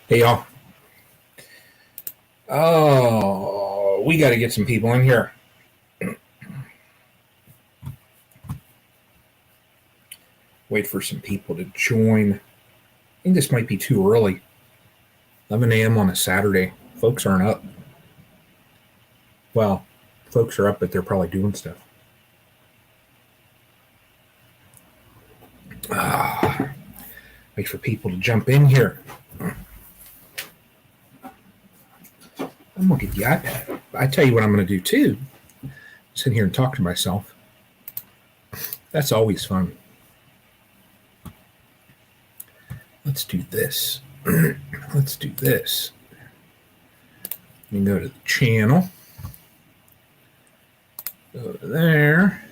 Hey, y'all. Oh, we got to get some people in here. Wait for some people to join. I think this might be too early. 11 a.m. on a Saturday. Folks aren't up. Well, folks are up, but they're probably doing stuff. Wait for people to jump in here. I'm going to get the iPad. I tell you what I'm going to do too. Sit here and talk to myself. That's always fun. Let's do this. Let's do this. You can go to the channel. Go to there.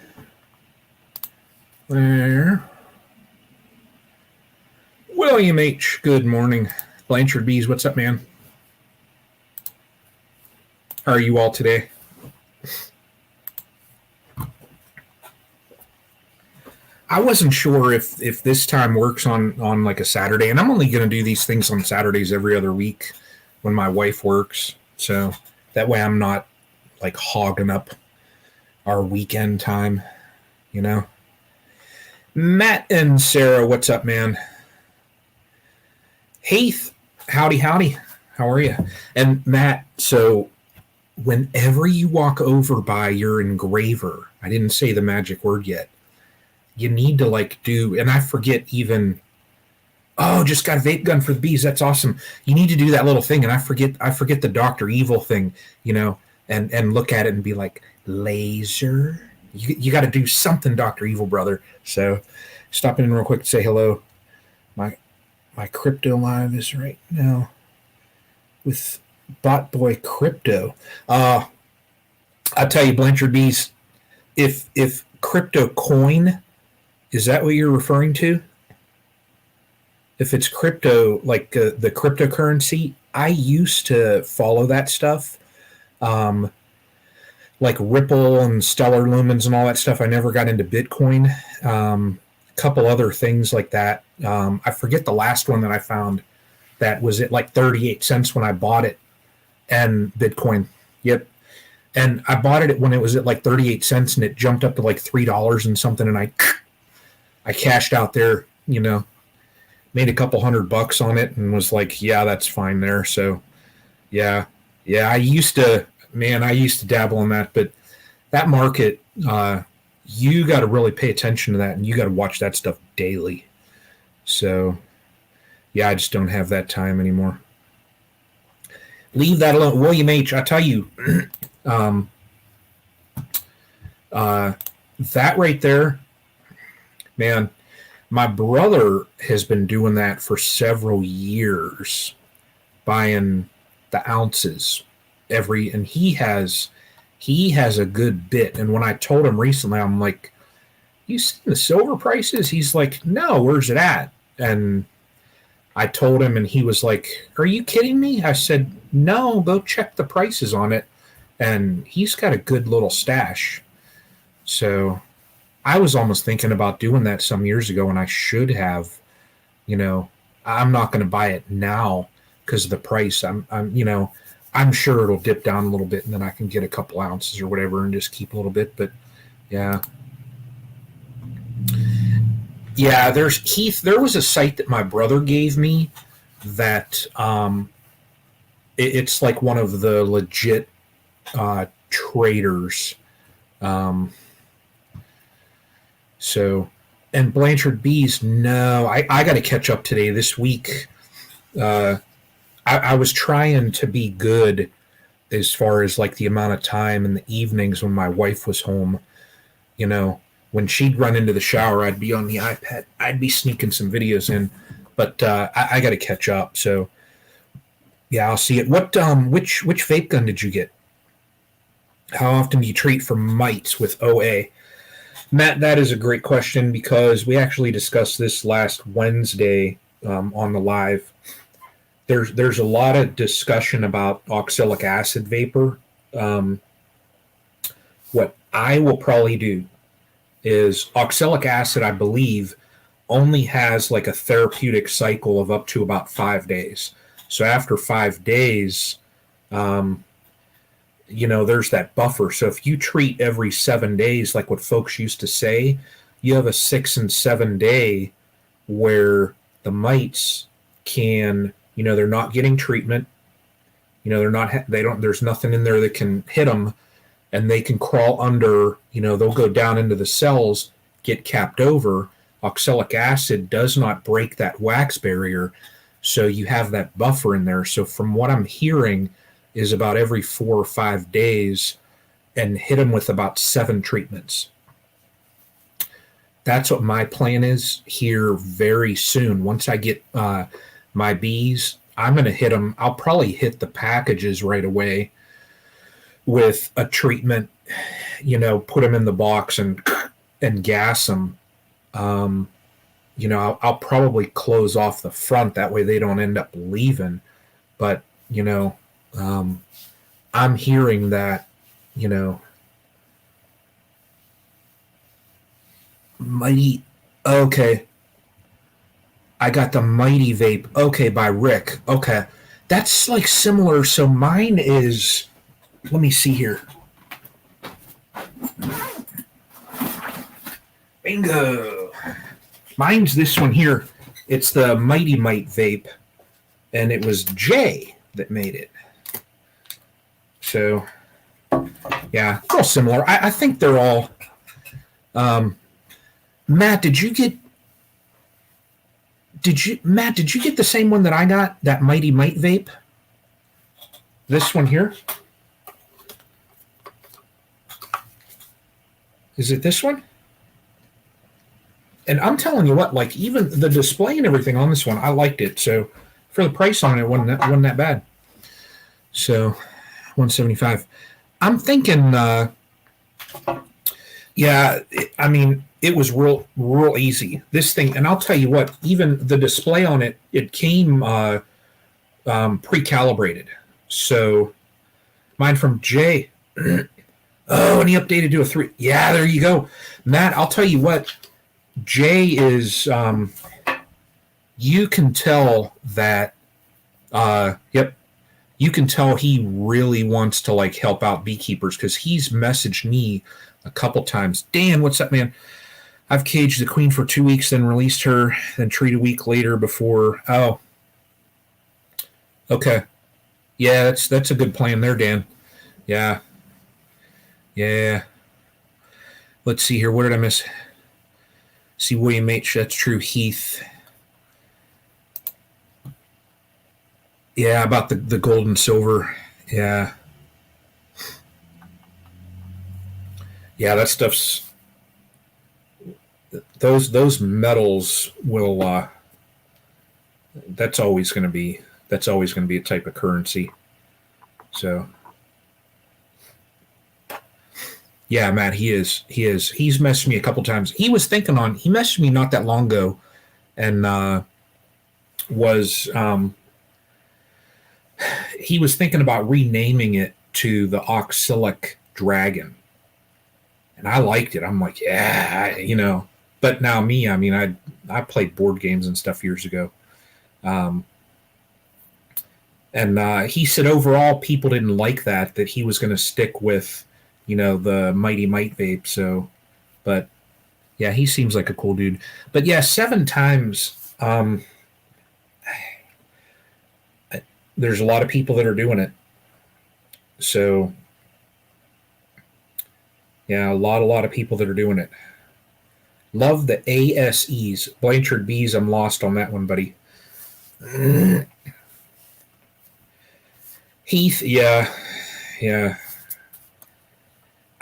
There. William H., good morning. Blanchard Bees, what's up, man? How are you all today? I wasn't sure if this time works on like a Saturday, and I'm only going to do these things on Saturdays every other week when my wife works, so that way I'm not like hogging up our weekend time, you know. Matt and Sarah, what's up, man? Heath, howdy. How are you? And Matt, so whenever you walk over by your engraver, I didn't say the magic word yet, you need to like do, and I forget even, oh, just got a vape gun for the bees. That's awesome. You need to do that little thing. And I forget the Dr. Evil thing, you know, and look at it and be like, laser. You got to do something, Dr. Evil, brother. So stopping in real quick to say hello. My crypto live is right now with Bot Boy Crypto. I tell you, Blanchard Bees, if crypto coin, is that what you're referring to? If it's crypto, like the cryptocurrency, I used to follow that stuff, like Ripple and Stellar Lumens and all that stuff. I never got into Bitcoin. A couple other things like that. I forget the last one that I found that was at like 38 cents when I bought it, and Bitcoin. Yep. And I bought it when it was at like 38 cents and it jumped up to like $3 and something. And I cashed out there, you know, made a couple $100 on it and was like, yeah, that's fine there. So yeah. I used to dabble in that, but that market, you got to really pay attention to that, and you got to watch that stuff daily. So yeah, I just don't have that time anymore. Leave that alone. William H., I tell you, that right there, man, my brother has been doing that for several years, buying the ounces and he has a good bit. And when I told him recently, I'm like, you seen the silver prices? He's like, no, where's it at? And I told him, and he was like, are you kidding me? I said, no, go check the prices on it. And he's got a good little stash. So I was almost thinking about doing that some years ago, and I should have, you know. I'm not going to buy it now because of the price. I'm sure it'll dip down a little bit, and then I can get a couple ounces or whatever and just keep a little bit. But yeah. Yeah, there's Keith. There was a site that my brother gave me that it's like one of the legit traders. So, and Blanchard Bees, no, I got to catch up today. This week, I was trying to be good as far as like the amount of time in the evenings when my wife was home. You know, when she'd run into the shower, I'd be on the iPad. I'd be sneaking some videos in, but I got to catch up. So, yeah, I'll see it. What which vape gun did you get? How often do you treat for mites with OA? Matt, that is a great question because we actually discussed this last Wednesday on the live. There's a lot of discussion about oxalic acid vapor. What I will probably do is oxalic acid, I believe, only has like a therapeutic cycle of up to about 5 days. So after 5 days, um, there's that buffer. So if you treat every 7 days, like what folks used to say, you have a 6 and 7 day where the mites can, they're not getting treatment. There's nothing in there that can hit them, and they can crawl under, they'll go down into the cells, get capped over. Oxalic acid does not break that wax barrier. So you have that buffer in there. So from what I'm hearing is about every 4 or 5 days, and hit them with about 7 treatments. That's what my plan is here very soon. Once I get my bees, I'm going to hit them. I'll probably hit the packages right away with a treatment, put them in the box and gas them. I'll probably close off the front. That way they don't end up leaving. But, I'm hearing that, Mighty, okay. I got the Mighty Vape, okay, by Rick. Okay. That's like similar. So mine is, let me see here. Bingo. Mine's this one here. It's the Mighty Mite Vape, and it was Jay that made it. So, yeah, all similar. I think they're all. Matt, did you get the same one that I got? That Mighty Mite Vape? This one here? Is it this one? And I'm telling you what, like even the display and everything on this one, I liked it. So for the price on it, wasn't that bad. So 175. I'm thinking, it was real easy. This thing, and I'll tell you what, even the display on it, it came pre-calibrated. So mine from Jay. Oh, and he updated to a 3. Yeah, there you go. Matt, I'll tell you what, Jay is, you can tell that, you can tell he really wants to like help out beekeepers, because he's messaged me a couple times. Dan, what's up, man? I've caged the queen for 2 weeks, then released her, then treat a week later before. Oh, okay. Yeah, that's a good plan there, Dan. Yeah. Let's see here. What did I miss? See, William H. That's true. Heath. Yeah, about the gold and silver. Yeah. Yeah, that stuff's. Those metals will. That's always going to be a type of currency. So. Yeah, Matt, he is. He's messaged me a couple times. He messaged me not that long ago, and he was thinking about renaming it to the Oxalic Dragon. And I liked it. I'm like, yeah, But now me, I played board games and stuff years ago. And he said overall people didn't like that he was going to stick with, the Mighty Mite Vape. So, but yeah, he seems like a cool dude. But yeah, 7 times, there's a lot of people that are doing it. So, yeah, a lot of people that are doing it. Love the ASEs. Blanchard Bees, I'm lost on that one, buddy. Heath, yeah.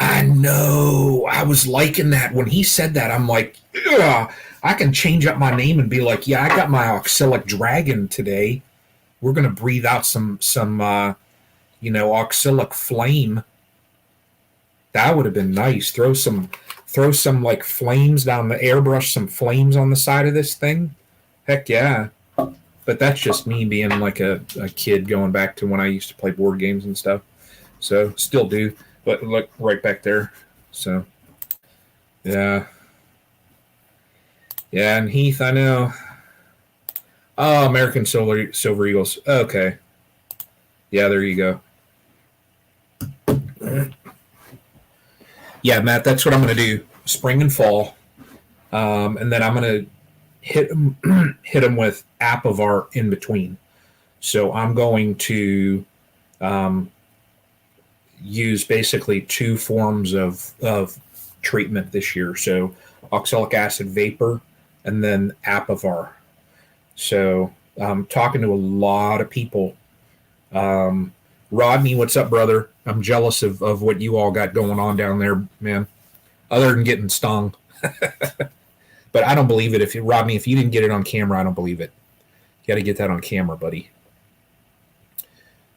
I know. I was liking that. When he said that, I'm like, ugh, I can change up my name and be like, yeah, I got my Oxalic Dragon today. We're going to breathe out some Oxalic Flame. That would have been nice. Throw some like flames down the airbrush, some flames on the side of this thing. Heck yeah. But that's just me being like a kid going back to when I used to play board games and stuff. So still do. But look right back there. So yeah. Yeah, and Heath, I know. Oh, American Silver Eagles. Okay. Yeah, there you go. Yeah, Matt, that's what I'm going to do. Spring and fall. And then I'm going to hit them with Apivar in between. So I'm going to um, use basically two forms of treatment this year. So oxalic acid vapor and then Apivar. So I'm talking to a lot of people. Rodney, what's up, brother? I'm jealous of what you all got going on down there, man. Other than getting stung. But I don't believe it. Rodney, if you didn't get it on camera, I don't believe it. You got to get that on camera, buddy.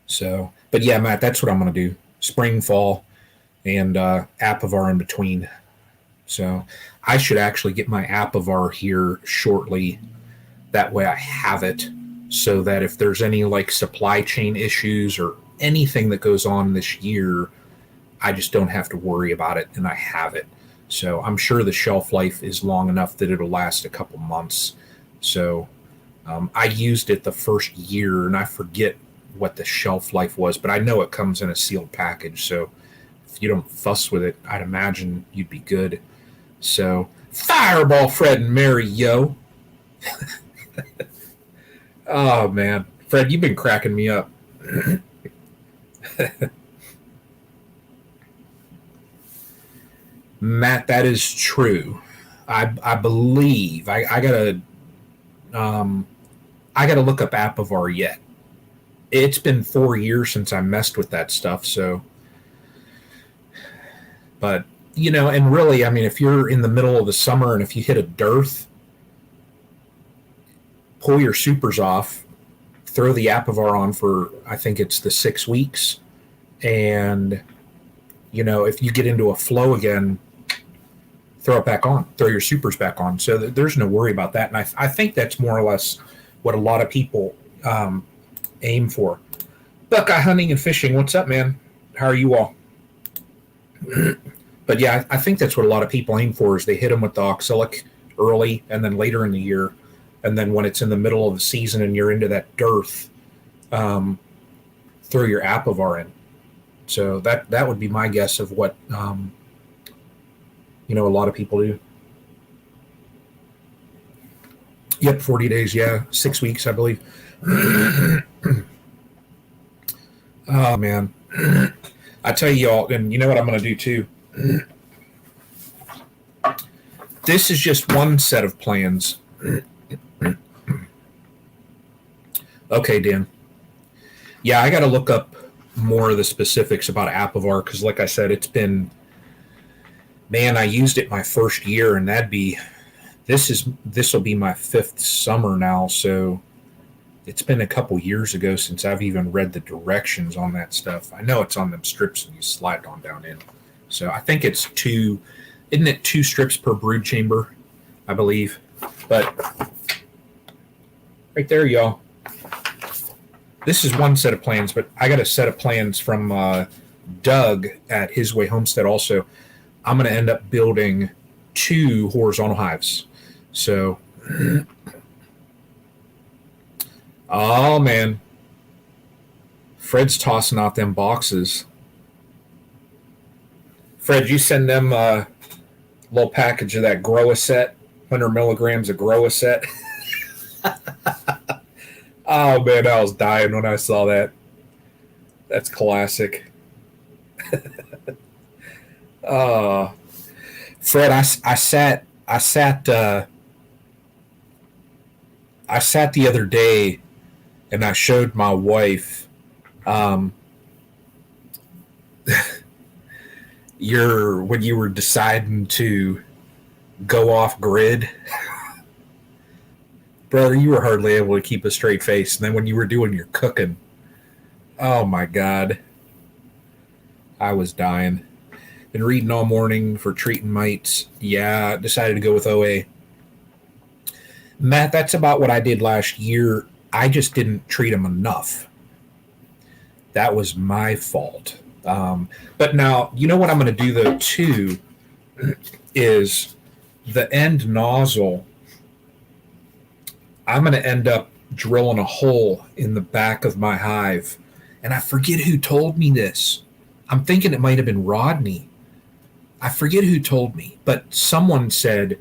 So, but yeah, Matt, that's what I'm going to do. Spring, fall, and Apivar in between. So I should actually get my Apivar here shortly. That way I have it so that if there's any like supply chain issues or anything that goes on this year, I just don't have to worry about it and I have it. So I'm sure the shelf life is long enough that it'll last a couple months. So I used it the first year and I forget what the shelf life was, but I know it comes in a sealed package. So if you don't fuss with it, I'd imagine you'd be good. So fireball, Fred and Mary, yo. Oh, man. Fred, you've been cracking me up. Matt, that is true. I believe I gotta look up Apivar yet. It's been 4 years since I messed with that stuff, so. But and really, I mean, if you're in the middle of the summer and if you hit a dearth, pull your supers off, throw the Apivar on for, I think it's the 6 weeks. And, if you get into a flow again, throw it back on, throw your supers back on. So there's no worry about that. And I think that's more or less what a lot of people aim for. Buckeye hunting and fishing. What's up, man? How are you all? But yeah, I think that's what a lot of people aim for is they hit them with the oxalic early and then later in the year. And then when it's in the middle of the season and you're into that dearth, throw your Apivar in. So that would be my guess of what, a lot of people do. Yep, 40 days, yeah. 6 weeks, I believe. Oh, man. I tell you all, and you know what I'm going to do too? This is just one set of plans. Okay, Dan. Yeah, I got to look up more of the specifics about Apivar because, like I said, it's been, man, I used it my first year, and this will be my 5th summer now, so it's been a couple years ago since I've even read the directions on that stuff. I know it's on them strips and you slide it on down in. So I think it's isn't it 2 strips per brood chamber, I believe. But right there, y'all. This is one set of plans, but I got a set of plans from Doug at His Way Homestead also. I'm going to end up building 2 horizontal hives. So, oh, man. Fred's tossing out them boxes. Fred, you send them a little package of that Grow-A-Set, 100 milligrams of Grow-A-Set. Oh, man, I was dying when I saw that. That's classic. Fred, I sat the other day and I showed my wife when you were deciding to go off grid. Brother, you were hardly able to keep a straight face. And then when you were doing your cooking, oh my God, I was dying. Been reading all morning for treating mites. Yeah, decided to go with OA. Matt, that's about what I did last year. I just didn't treat them enough. That was my fault. But now, you know what I'm going to do, though, too, is the end nozzle. I'm going to end up drilling a hole in the back of my hive. And I forget who told me this. I'm thinking it might have been Rodney. I forget who told me, but someone said,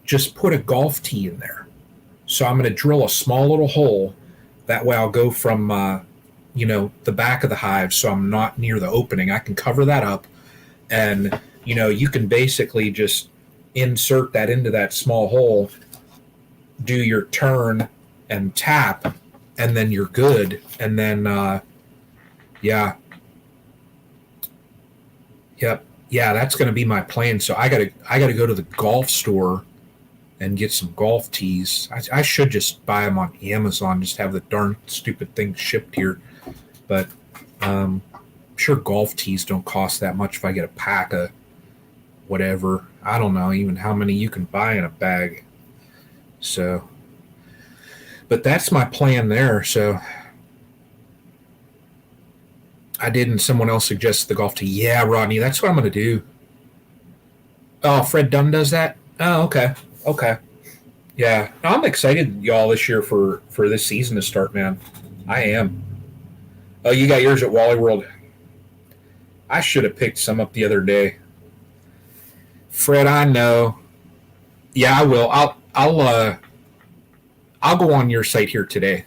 just put a golf tee in there. So I'm going to drill a small little hole. That way I'll go from, the back of the hive, so I'm not near the opening. I can cover that up. And, you can basically just insert that into that small hole, do your turn and tap, and then you're good. And then, yeah. Yep. Yeah, that's going to be my plan. So I gotta go to the golf store and get some golf tees. I should just buy them on Amazon, just have the darn stupid thing shipped here. But I'm sure golf tees don't cost that much if I get a pack of whatever. I don't know even how many you can buy in a bag. So, but that's my plan there. So I did, and someone else suggested the golf tee. Yeah, Rodney, that's what I'm going to do. Oh, Fred Dunn does that? Oh, okay. Okay. Yeah. I'm excited, y'all, this year for this season to start, man. I am. Oh, you got yours at Wally World. I should have picked some up the other day. Fred, I know. Yeah, I will. I'll go on your site here today.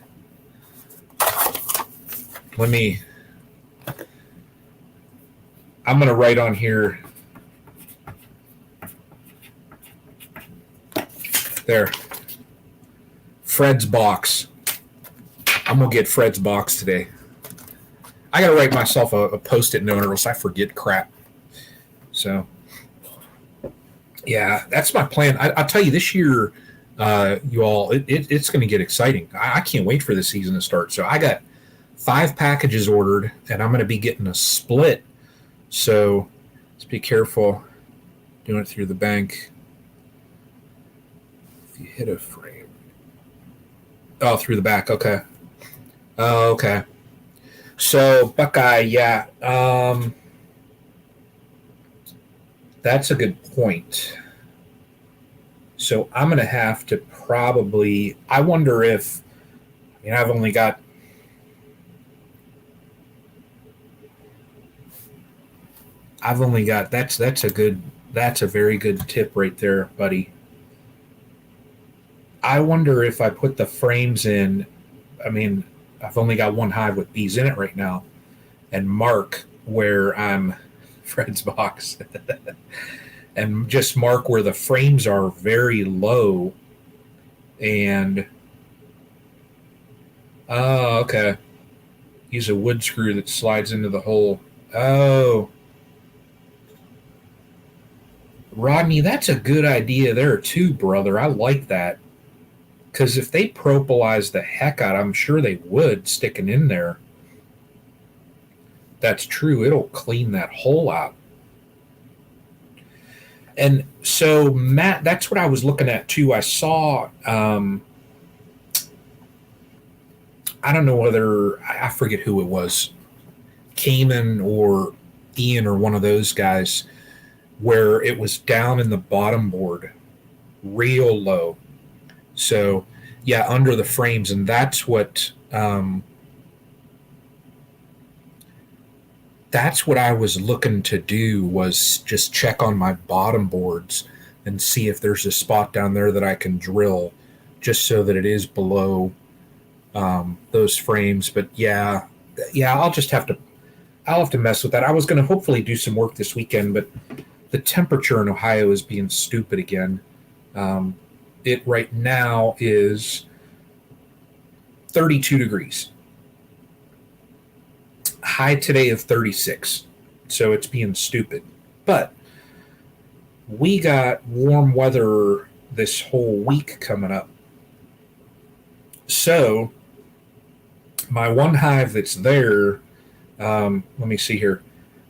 I'm going to write on here. There. Fred's box. I'm going to get Fred's box today. I got to write myself a Post-it note or else I forget crap. So, yeah, that's my plan. I'll tell you, this year, you all, it's going to get exciting. I can't wait for the season to start. So I got 5 packages ordered, and I'm going to be getting a split. So let's be careful doing it through the bank. If you hit a frame. Oh, through the back. Okay. Oh, okay. So Buckeye, yeah. That's a good point. So I'm going to have to probably, I wonder if, I've only got, that's a very good tip right there, buddy. I wonder if I put the frames in, I've only got one hive with bees in it right now, and mark where I'm Fred's box and just mark where the frames are very low. And okay. Use a wood screw that slides into the hole. Oh, Rodney, that's a good idea there too, brother. I like that. Because if they propolize the heck out, I'm sure they would, sticking in there. That's true. It'll clean that hole out. And so, Matt, that's what I was looking at too. I saw, I don't know whether, I forget who it was, Cayman or Ian or one of those guys, where it was down in the bottom board, real low. So, yeah, under the frames. And that's what I was looking to do, was just check on my bottom boards and see if there's a spot down there that I can drill, just so that it is below those frames. But yeah, I'll have to mess with that. I was going to hopefully do some work this weekend, but the temperature in Ohio is being stupid again. It right now is 32 degrees. High today of 36. So it's being stupid. But we got warm weather this whole week coming up. So my one hive that's there, let me see here.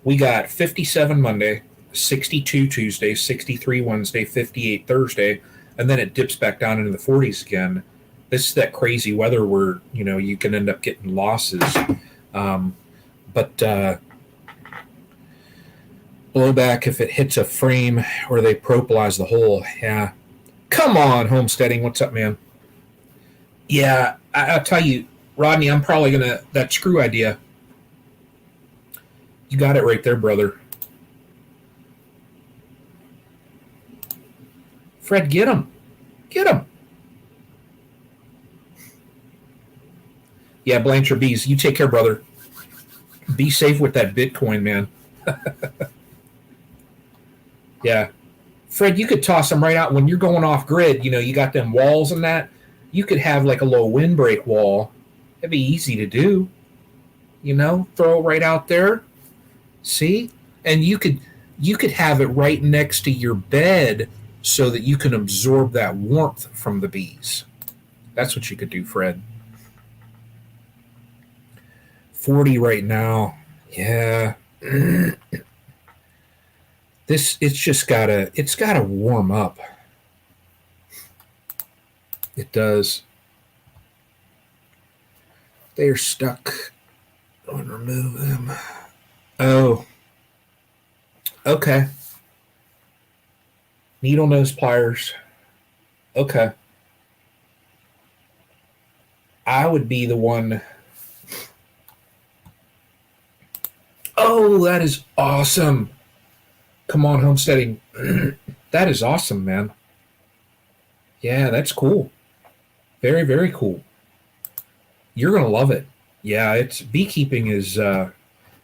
We got 57 Monday, 62 Tuesday, 63 Wednesday, 58 Thursday, and then it dips back down into the 40s again. This is that crazy weather where, you can end up getting losses. But blowback, if it hits a frame or they propolize the hole, yeah. Come on, Homesteading. What's up, man? Yeah, I'll tell you, Rodney, I'm probably going to, that screw idea, you got it right there, brother. Fred, get him. Get him. Yeah, Blanchard Bees, you take care, brother. Be safe with that Bitcoin, man. Yeah. Fred, you could toss them right out when you're going off grid. You know, you got them walls and that. You could have like a low windbreak wall. It'd be easy to do. You know, throw it right out there. See, and you could have it right next to your bed so that you can absorb that warmth from the bees. That's what you could do, Fred. 40 right now. Yeah. This it's gotta warm up. It does. They're stuck. Remove them. Oh, okay. Needle nose pliers. Okay. I would be the one. Oh, that is awesome. Come on, homesteading. That is awesome, man. Yeah, that's cool. Very, very cool. You're gonna love it. Yeah, it's beekeeping is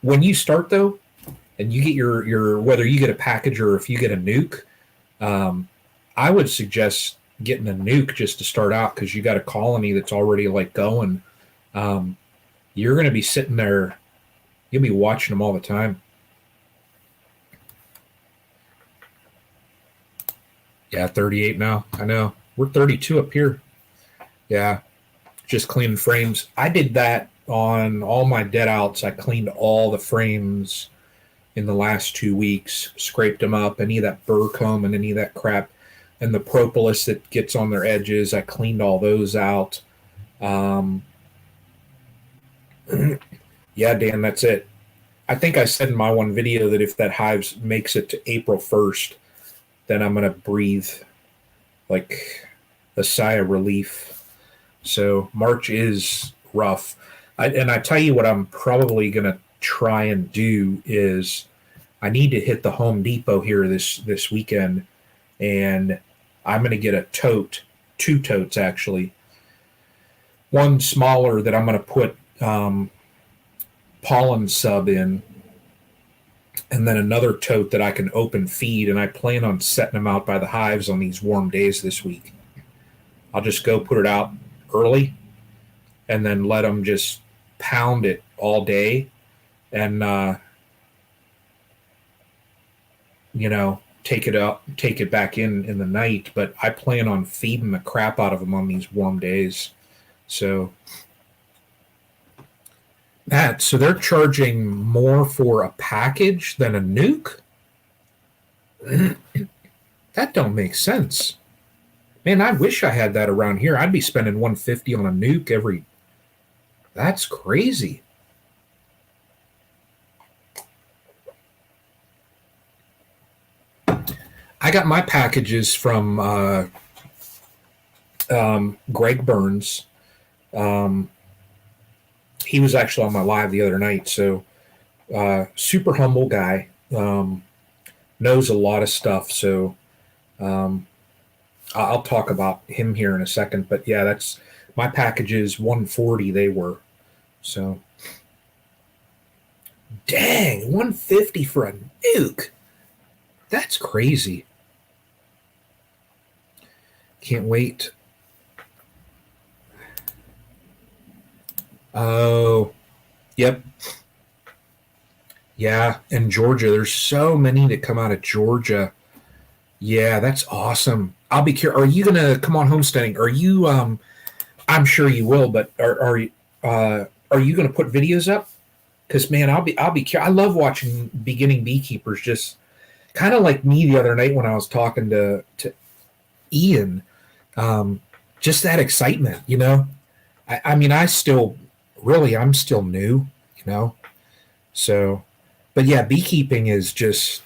when you start though, and you get your whether you get a package or if you get a nuke, um, I would suggest getting a nuke just to start out because you got a colony that's already like going. Um, you're gonna be sitting there. You'll be watching them all the time. Yeah, 38 now. I know. We're 32 up here. Yeah, just cleaning frames. I did that on all my dead outs. I cleaned all the frames in the last 2 weeks, scraped them up, any of that burr comb and any of that crap, and the propolis that gets on their edges. I cleaned all those out. Um, yeah, Dan, that's it. I think I said in my one video that if that hives makes it to April 1st, then I'm going to breathe like a sigh of relief. So March is rough. And I tell you what I'm probably going to try and do is I need to hit the Home Depot here this weekend, and I'm going to get a tote, two totes actually. One smaller that I'm going to put pollen sub in, and then another tote that I can open feed. And I plan on setting them out by the hives on these warm days this week. I'll just go put it out early and then let them just pound it all day and, take it back in the night. But I plan on feeding the crap out of them on these warm days. So so they're charging more for a package than a nuke? That don't make sense. Man, I wish I had that around here. I'd be spending 150 on a nuke every. That's crazy. I got my packages from Greg Burns. He was actually on my live the other night. So super humble guy, knows a lot of stuff. So I'll talk about him here in a second. But yeah, that's my packages 140 they were. So dang, 150 for a nuke. That's crazy. Can't wait. Oh, yep. Yeah, and Georgia. There's so many that come out of Georgia. Yeah, that's awesome. I'll be curious. Are you gonna come on homesteading? Are you? I'm sure you will, but are you gonna put videos up? Because man, I'll be curious. I love watching beginning beekeepers just kind of like me the other night when I was talking to Ian. Um, just that excitement, you know. I mean, I'm still new, you know. So, but yeah, beekeeping is just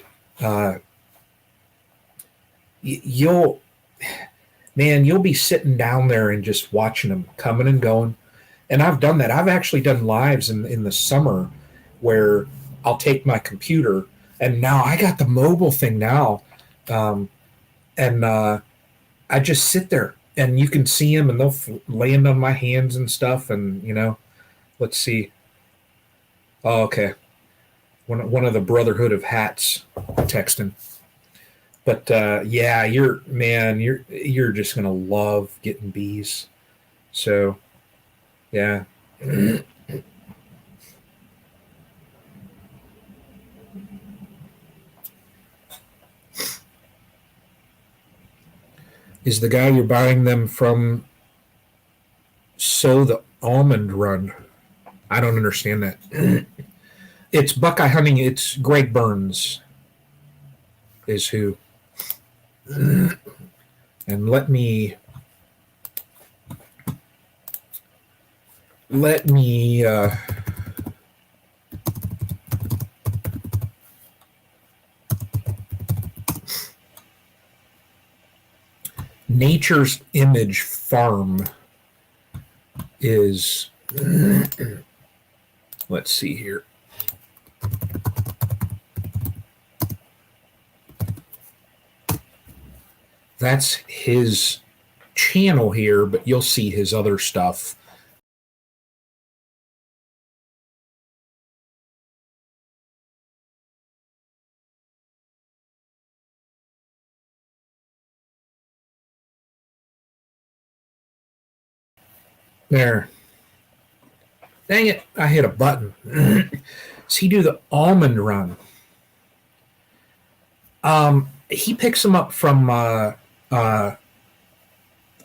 you'll man, you'll be sitting down there and just watching them coming and going. And I've done that. I've actually done lives in the summer where I'll take my computer, and now I got the mobile thing now. Um, and I just sit there and you can see them and they'll land on my hands and stuff. And, let's see. Oh, okay. One of the Brotherhood of Hats texting. But yeah, you're just gonna love getting bees. So yeah. Is the guy you're buying them from the almond run? I don't understand that. It's Buckeye Hunting. It's Greg Burns is who. And let me Nature's Image Farm is let's see here. That's his channel here, but you'll see his other stuff. There. Dang it, I hit a button. Does he do the almond run? He picks them up from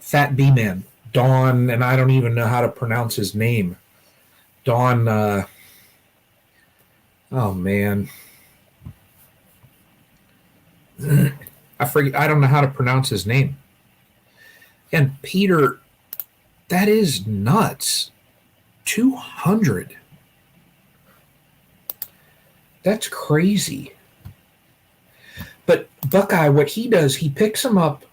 Fat B Man, Don, and I don't even know how to pronounce his name. Don, oh man. I forget, I don't know how to pronounce his name. And Peter, that is nuts. 200. That's crazy. But Buckeye, what he does, he picks them up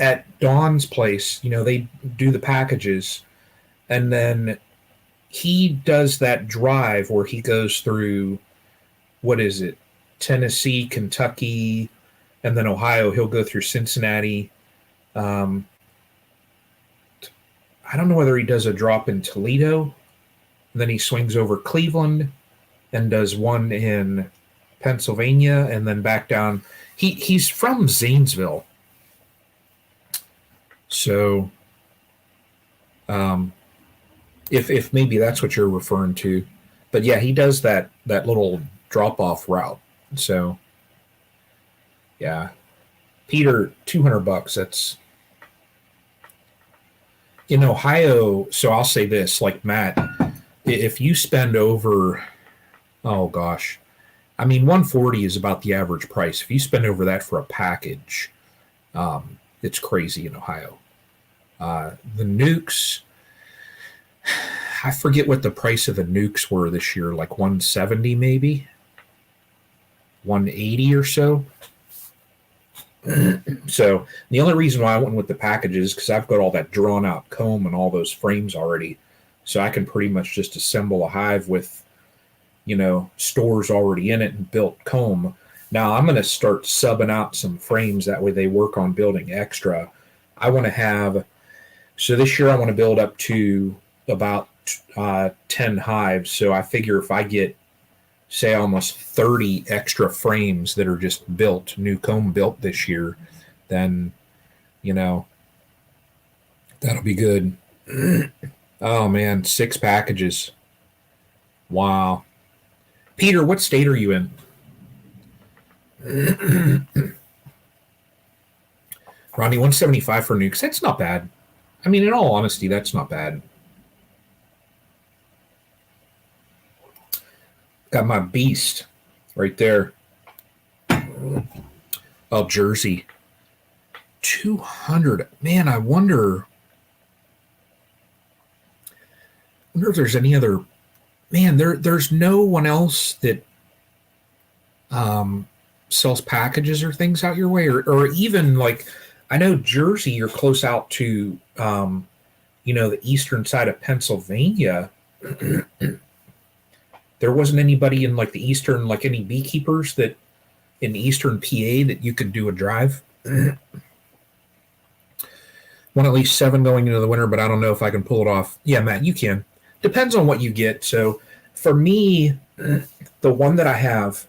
at Don's place. They do the packages, and then he does that drive where he goes through, what is it, Tennessee, Kentucky, and then Ohio. He'll go through Cincinnati. I don't know whether he does a drop in Toledo, and then he swings over Cleveland and does one in Pennsylvania, and then back down. He's from Zanesville. So if maybe that's what you're referring to. But yeah, he does that little drop-off route. So yeah. Peter, $200. That's in Ohio. So I'll say this, like Matt, if you spend over, oh gosh, I mean, 140 is about the average price. If you spend over that for a package, it's crazy in Ohio. The nukes, I forget what the price of the nukes were this year, like 170 maybe, 180 or so. So the only reason why I went with the packages is because I've got all that drawn out comb and all those frames already. So I can pretty much just assemble a hive with, stores already in it and built comb. Now I'm going to start subbing out some frames. That way they work on building extra. I want to have, so this year I want to build up to about 10 hives. So I figure if I get, say, almost 30 extra frames that are just built, new comb built this year, then, that'll be good. Oh man, 6 packages. Wow. Peter, what state are you in? Ronnie, 175 for nukes. That's not bad. I mean, in all honesty, that's not bad. Got my beast right there. Oh, Jersey. 200. Man, I wonder if there's any other. Man, there's no one else that sells packages or things out your way, or even like I know Jersey, you're close out to, the eastern side of Pennsylvania. There wasn't anybody in like the eastern, like any beekeepers that in eastern PA that you could do a drive. Want at least 7 going into the winter, but I don't know if I can pull it off. Yeah, Matt, you can. Depends on what you get. So for me, the one that I have,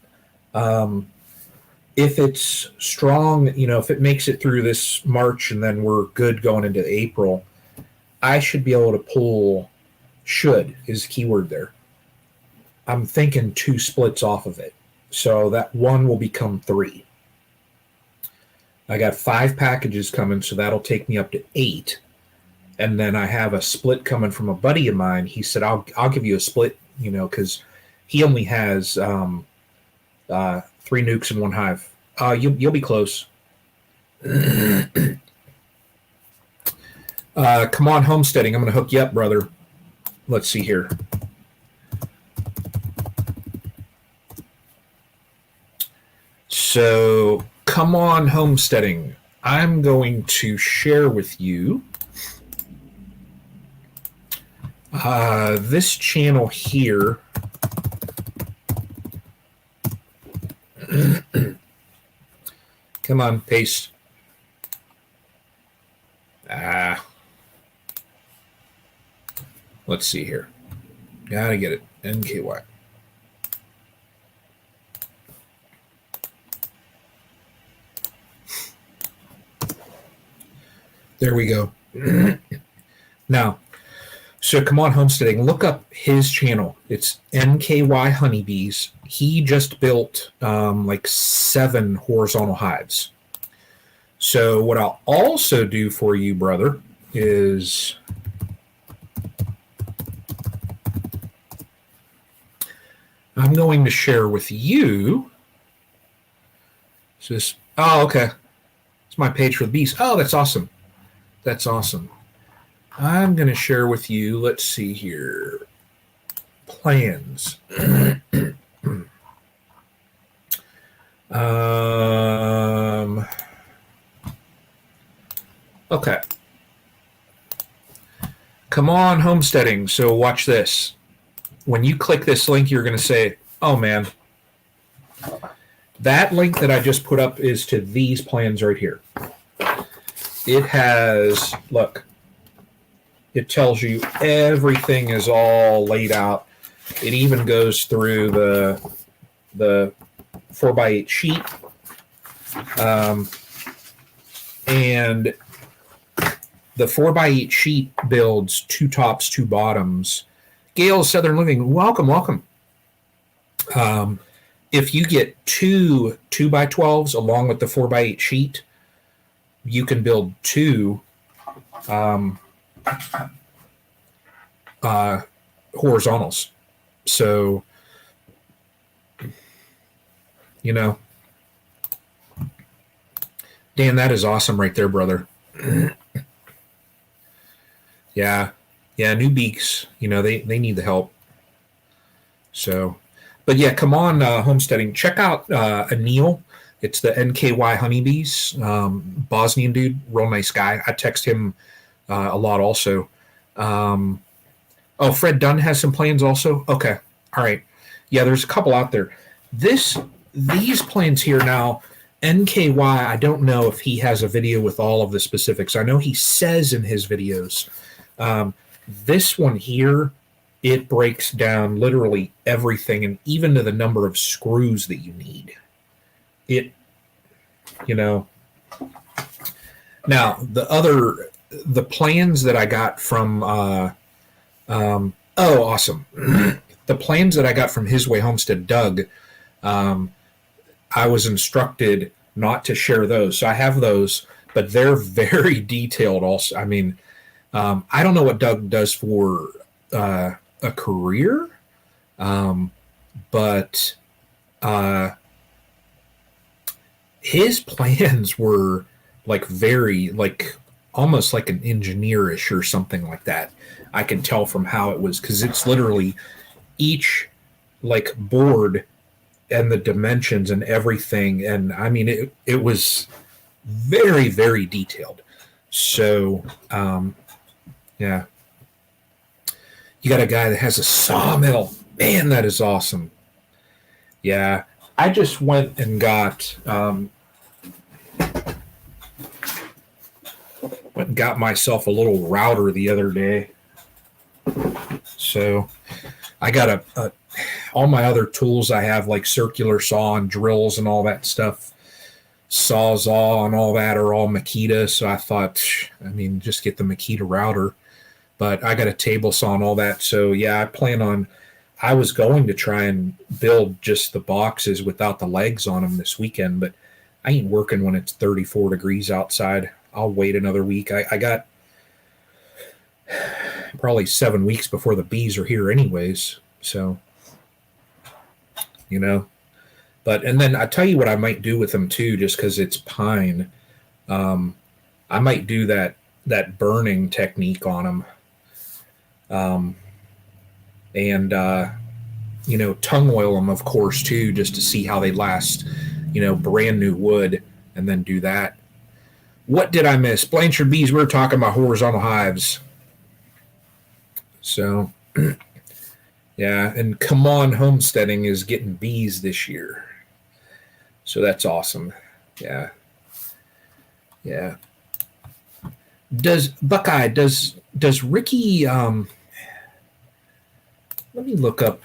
if it's strong, if it makes it through this March and then we're good going into April, I should be able to pull, should is the key word there. I'm thinking 2 splits off of it. So that 1 will become 3. I got 5 packages coming, so that'll take me up to 8. And then I have a split coming from a buddy of mine. He said, I'll give you a split, because he only has 3 nukes in 1 hive. You'll be close. Come on, homesteading. I'm going to hook you up, brother. Let's see here. So, come on, homesteading. I'm going to share with you this channel here. Come on, paste. Let's see here. Gotta get it. NKY. There we go. Now, so come on, homesteading. Look up his channel. It's NKY Honeybees. He just built like 7 horizontal hives. So what I'll also do for you, brother, is I'm going to share with you. Just, oh, okay. It's my page for the bees. Oh, that's awesome. That's awesome. I'm going to share with you, let's see here, plans. Okay. Come on, homesteading. So watch this. When you click this link, you're going to say, oh, man, that link that I just put up is to these plans right here. It has, look, it tells you everything is all laid out. It even goes through the 4x8 sheet. And the 4x8 sheet builds 2 tops, 2 bottoms. Gail, Southern Living, welcome, welcome. If you get 2 2x12s along with the 4x8 sheet, you can build 2 horizontals. So, Dan, that is awesome right there, brother. Yeah, new beaks, they need the help. So, but yeah, come on, homesteading. Check out Anil. It's the NKY Honeybees, Bosnian dude, real nice guy. I text him a lot also. Fred Dunn has some plans also? Okay, all right. Yeah, there's a couple out there. These plans here now, NKY, I don't know if he has a video with all of the specifics. I know he says in his videos. This one here, it breaks down literally everything and even to the number of screws that you need. Now the plans that I got from awesome. The plans that I got from His Way Homestead, Doug, I was instructed not to share those. So I have those, but they're very detailed also. I mean, I don't know what Doug does for a career, but his plans were like very, like almost like an engineerish or something like that. I can tell from how it was, because it's literally each like board and the dimensions and everything. And I mean, it was very, very detailed. So, yeah, you got a guy that has a sawmill. Man, that is awesome. Yeah, I just went and got myself a little router the other day. So I got all my other tools I have, like circular saw and drills and all that stuff, sawzall and all that, are all Makita. So I thought, I mean, just get the Makita router. But I got a table saw and all that. So yeah, I was going to try and build just the boxes without the legs on them this weekend, but I ain't working when it's 34 degrees outside. I'll wait another week. I got probably 7 weeks before the bees are here anyways. So, you know, and then I tell you what I might do with them too, just because it's pine. I might do that burning technique on them. And tongue oil them, of course, too, just to see how they last, brand new wood, and then do that. What did I miss? Blanchard bees, we were talking about horizontal hives. So, yeah, and Come On Homesteading is getting bees this year. So that's awesome. Yeah. Yeah. Does Ricky, let me look up.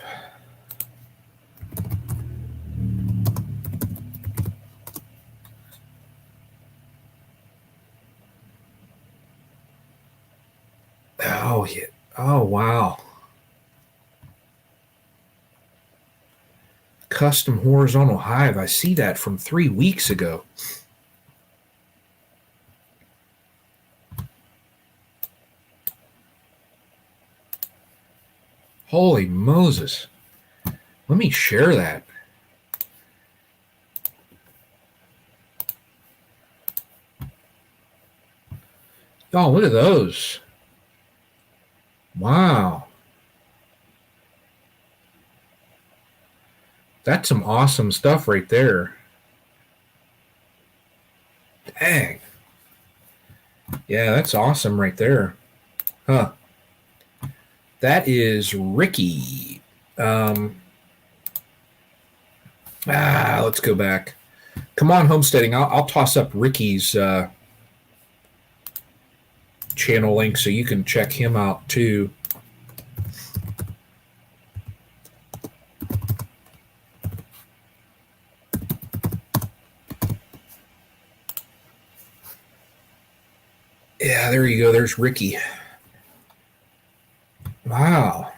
Oh, yeah. Oh, wow. Custom horizontal hive. I see that from 3 weeks ago. Holy Moses. Let me share that. Oh, look at those. Wow. That's some awesome stuff right there. Dang. Yeah, that's awesome right there. Huh. That is Ricky. Let's go back. Come On Homesteading. I'll toss up Ricky's channel link so you can check him out too. Yeah, there you go. There's Ricky. Wow.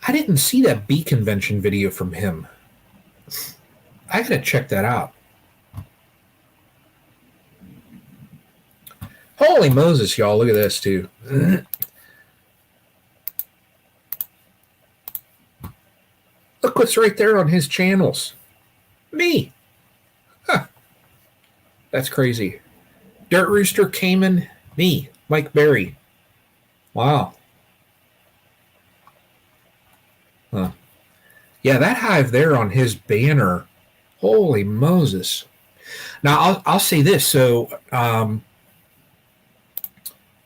I didn't see that bee convention video from him. I gotta check that out. Holy Moses, y'all. Look at this, too. Look what's right there on his channels. Me. Huh. That's crazy. Dirt Rooster, Cayman, me, Mike Berry. Wow. Huh. Yeah, that hive there on his banner. Holy Moses. Now, I'll say this. So,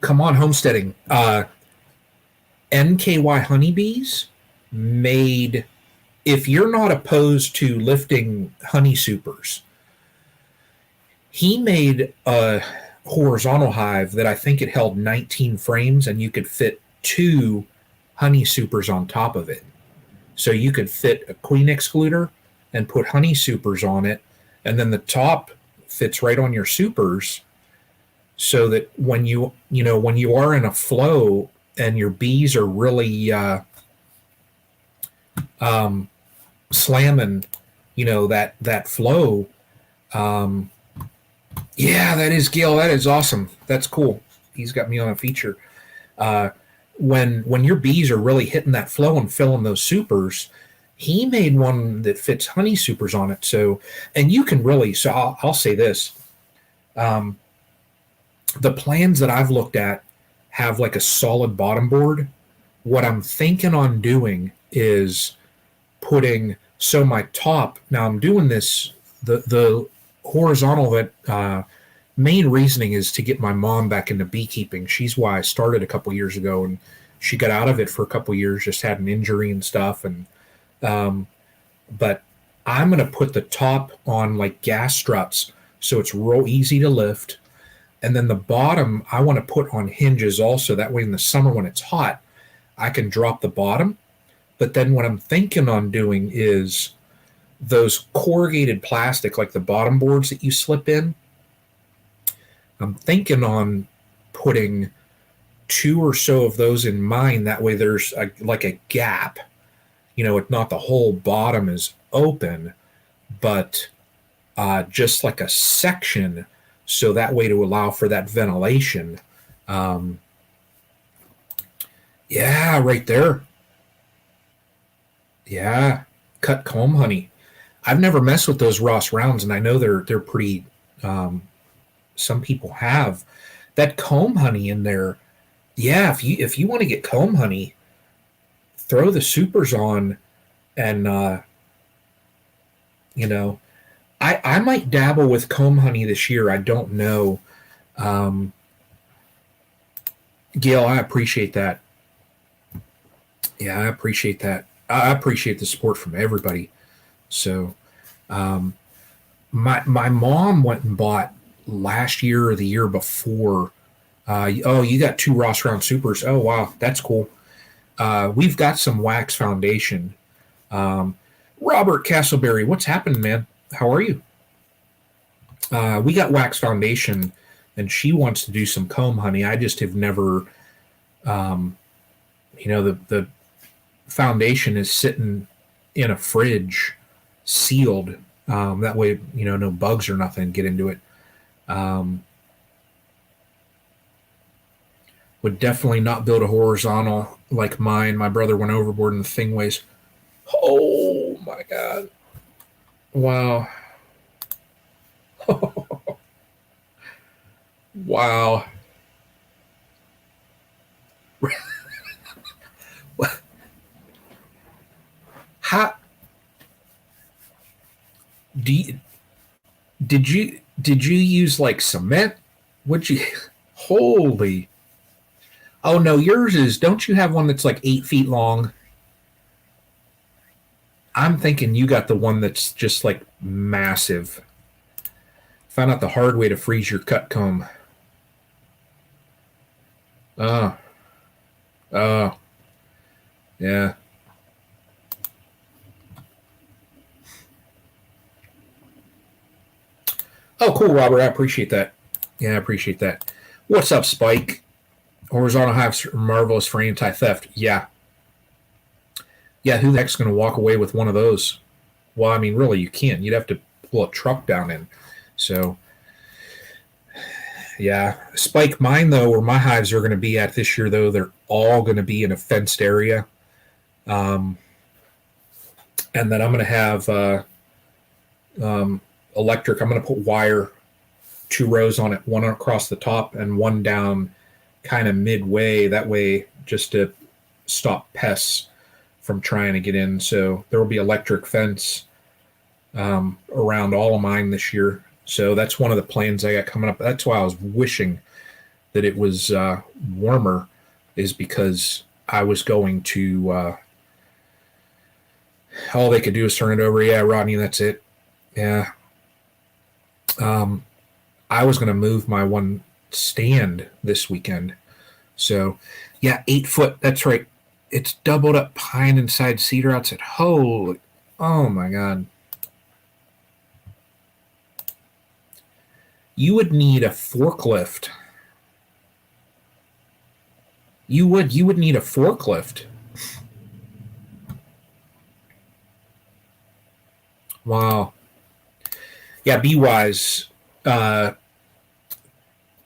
Come On Homesteading. NKY Honeybees made, if you're not opposed to lifting honey supers, he made a horizontal hive that I think it held 19 frames, and you could fit 2 honey supers on top of it. So you could fit a queen excluder and put honey supers on it, and then the top fits right on your supers, so that when you are in a flow and your bees are really slamming, that flow. Yeah, that is Gail. That is awesome. That's cool. He's got me on a feature. When your bees are really hitting that flow and filling those supers, he made one that fits honey supers on it. So, and you can really. So I'll say this: the plans that I've looked at have like a solid bottom board. What I'm thinking on doing is putting So my top, now I'm doing this, the horizontal, that main reasoning is to get my mom back into beekeeping. She's why I started a couple years ago, and she got out of it for a couple years, just had an injury and stuff. And um, but I'm gonna put the top on like gas struts, so it's real easy to lift. And then the bottom I want to put on hinges also. That way, in the summer when it's hot, I can drop the bottom. But then what I'm thinking on doing is those corrugated plastic, like the bottom boards that you slip in. I'm thinking on putting two or so of those in mine. That way, there's like a gap. It's not the whole bottom is open, but just like a section, so that way to allow for that ventilation. Um, yeah, right there. Yeah, cut comb honey. I've never messed with those Ross rounds, and I know they're pretty. Um, some people have that comb honey in there. Yeah, if you want to get comb honey, throw the supers on, and you know, I might dabble with comb honey this year. I don't know. Um, Gail, I appreciate that. Yeah, I appreciate that. I appreciate the support from everybody. So, um, my mom went and bought last year or the year before. Oh, you got two Ross Round Supers. Oh, wow, that's cool. We've got some wax foundation. Um, Robert Castleberry, what's happening, man? How are you? We got wax foundation, and she wants to do some comb honey. I just have never, um, the foundation is sitting in a fridge, sealed. That way, no bugs or nothing get into it. Um, would definitely not build a horizontal like mine. My brother went overboard and the thing weighs. Oh my god! Wow! Wow! How do you, did you use like cement? Would you? Holy! Oh no, yours is. Don't you have one that's like 8 feet long? I'm thinking you got the one that's just like massive. Found out the hard way to freeze your cut comb. Oh, oh, yeah. Oh, cool, Robert. I appreciate that. Yeah, I appreciate that. What's up, Spike? Horizontal hives are marvelous for anti theft. Yeah. Yeah, who the heck's going to walk away with one of those? Well, I mean, really, you can't. You'd have to pull a truck down in. So, yeah. Spike, mine, though, where my hives are going to be at this year, though, they're all going to be in a fenced area. Um, and then I'm going to have um, electric. I'm going to put wire, two rows on it, one across the top and one down kind of midway. That way, just to stop pests from trying to get in. So there will be electric fence around all of mine this year. So that's one of the plans I got coming up. That's why I was wishing that it was warmer, is because I was going to. All they could do is turn it over. Yeah, Rodney, that's it. Yeah. Um, I was going to move my one stand this weekend. So, yeah, 8 foot. That's right. It's doubled up pine inside cedar outside. Holy, oh my God. You would need a forklift. You would need a forklift. Wow. Yeah, be wise. Uh,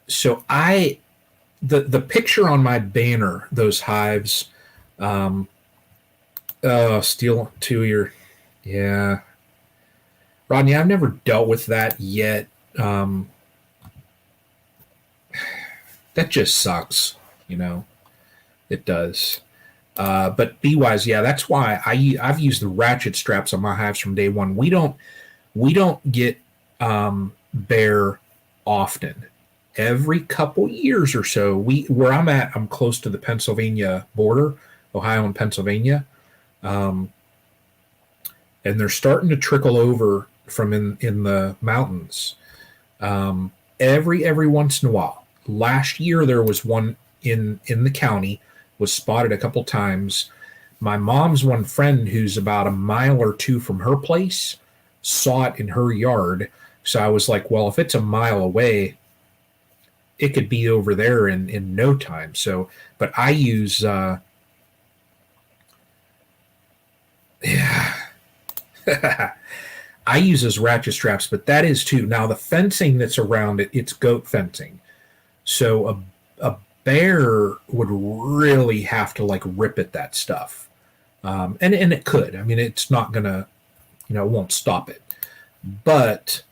so the picture on my banner, those hives, um, steel to your, yeah, Rodney. I've never dealt with that yet. Um, that just sucks, you know. It does. But be wise, yeah, that's why I've used the ratchet straps on my hives from day one. We don't get bear often. Every couple years or so, we where I'm at, I'm close to the Pennsylvania border, Ohio and Pennsylvania, um, and they're starting to trickle over from in the mountains. Every once in a while. Last year there was one in the county, was spotted a couple times. My mom's one friend who's about a mile or two from her place saw it in her yard. So I was like, well, if it's a mile away, it could be over there in no time. So, but I use, yeah, I use those ratchet straps, but that is too. Now the fencing that's around it, it's goat fencing. So a bear would really have to like rip at that stuff. And it could. I mean, it's not gonna, it won't stop it. But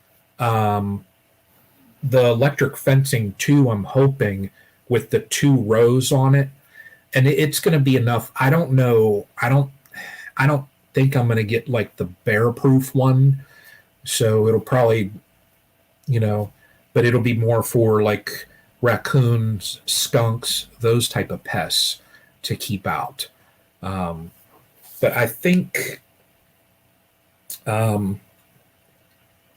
the electric fencing too, I'm hoping with the two rows on it, and it's going to be enough. I don't know. I don't think I'm going to get like the bear proof one. So it'll probably, you know, but it'll be more for like raccoons, skunks, those type of pests to keep out. Um, but um,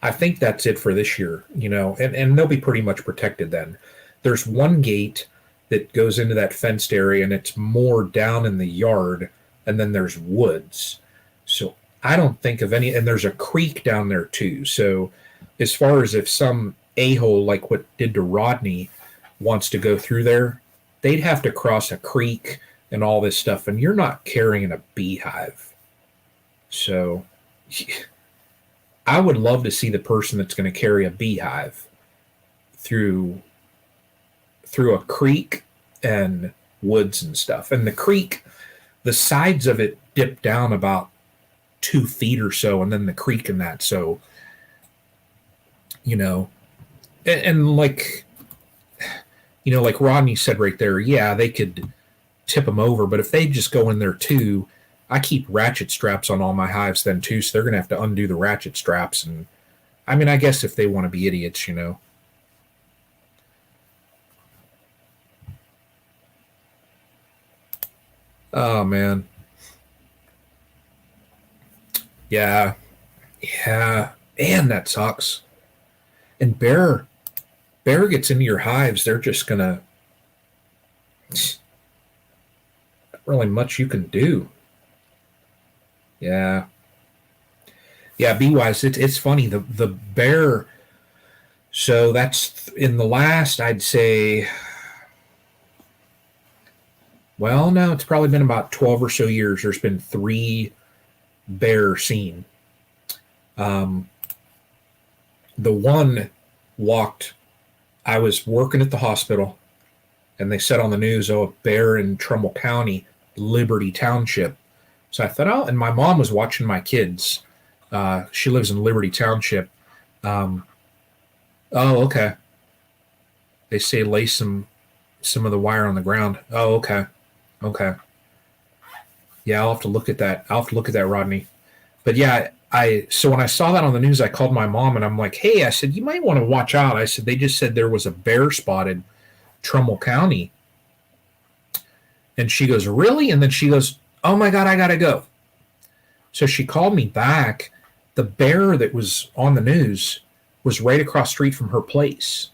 I think that's it for this year, and they'll be pretty much protected then. There's one gate that goes into that fenced area, and it's more down in the yard, and then there's woods. So I don't think of any, and there's a creek down there too. So as far as if some a-hole like what did to Rodney wants to go through there, they'd have to cross a creek and all this stuff, and you're not carrying a beehive. So I would love to see the person that's going to carry a beehive through a creek and woods and stuff. And the creek, the sides of it dip down about 2 feet or so, and then the creek and that. So, you know, and like, like Rodney said right there, yeah, they could tip them over, but if they just go in there too, I keep ratchet straps on all my hives then too, so they're going to have to undo the ratchet straps. And I mean, I guess if they want to be idiots. Oh man. Yeah. Yeah. And that sucks. And bear gets into your hives, they're just gonna not really much you can do. Yeah. Yeah, be wise. It's funny. The bear, so that's in the last, I'd say, well, no, it's probably been about 12 or so years. There's been three bear seen. Um, the one walked, I was working at the hospital, and they said on the news, oh, a bear in Trumbull County, Liberty Township. So I thought, oh, and my mom was watching my kids. She lives in Liberty Township. Um, oh, okay. They say lay some of the wire on the ground. Oh, okay. Okay. Yeah, I'll have to look at that. I'll have to look at that, Rodney. But yeah, so when I saw that on the news, I called my mom and I'm like, hey, I said, you might want to watch out. I said, they just said there was a bear spotted Trumbull County. And she goes, really? And then she goes, oh my God, I gotta go. So she called me back. The bear that was on the news was right across the street from her place.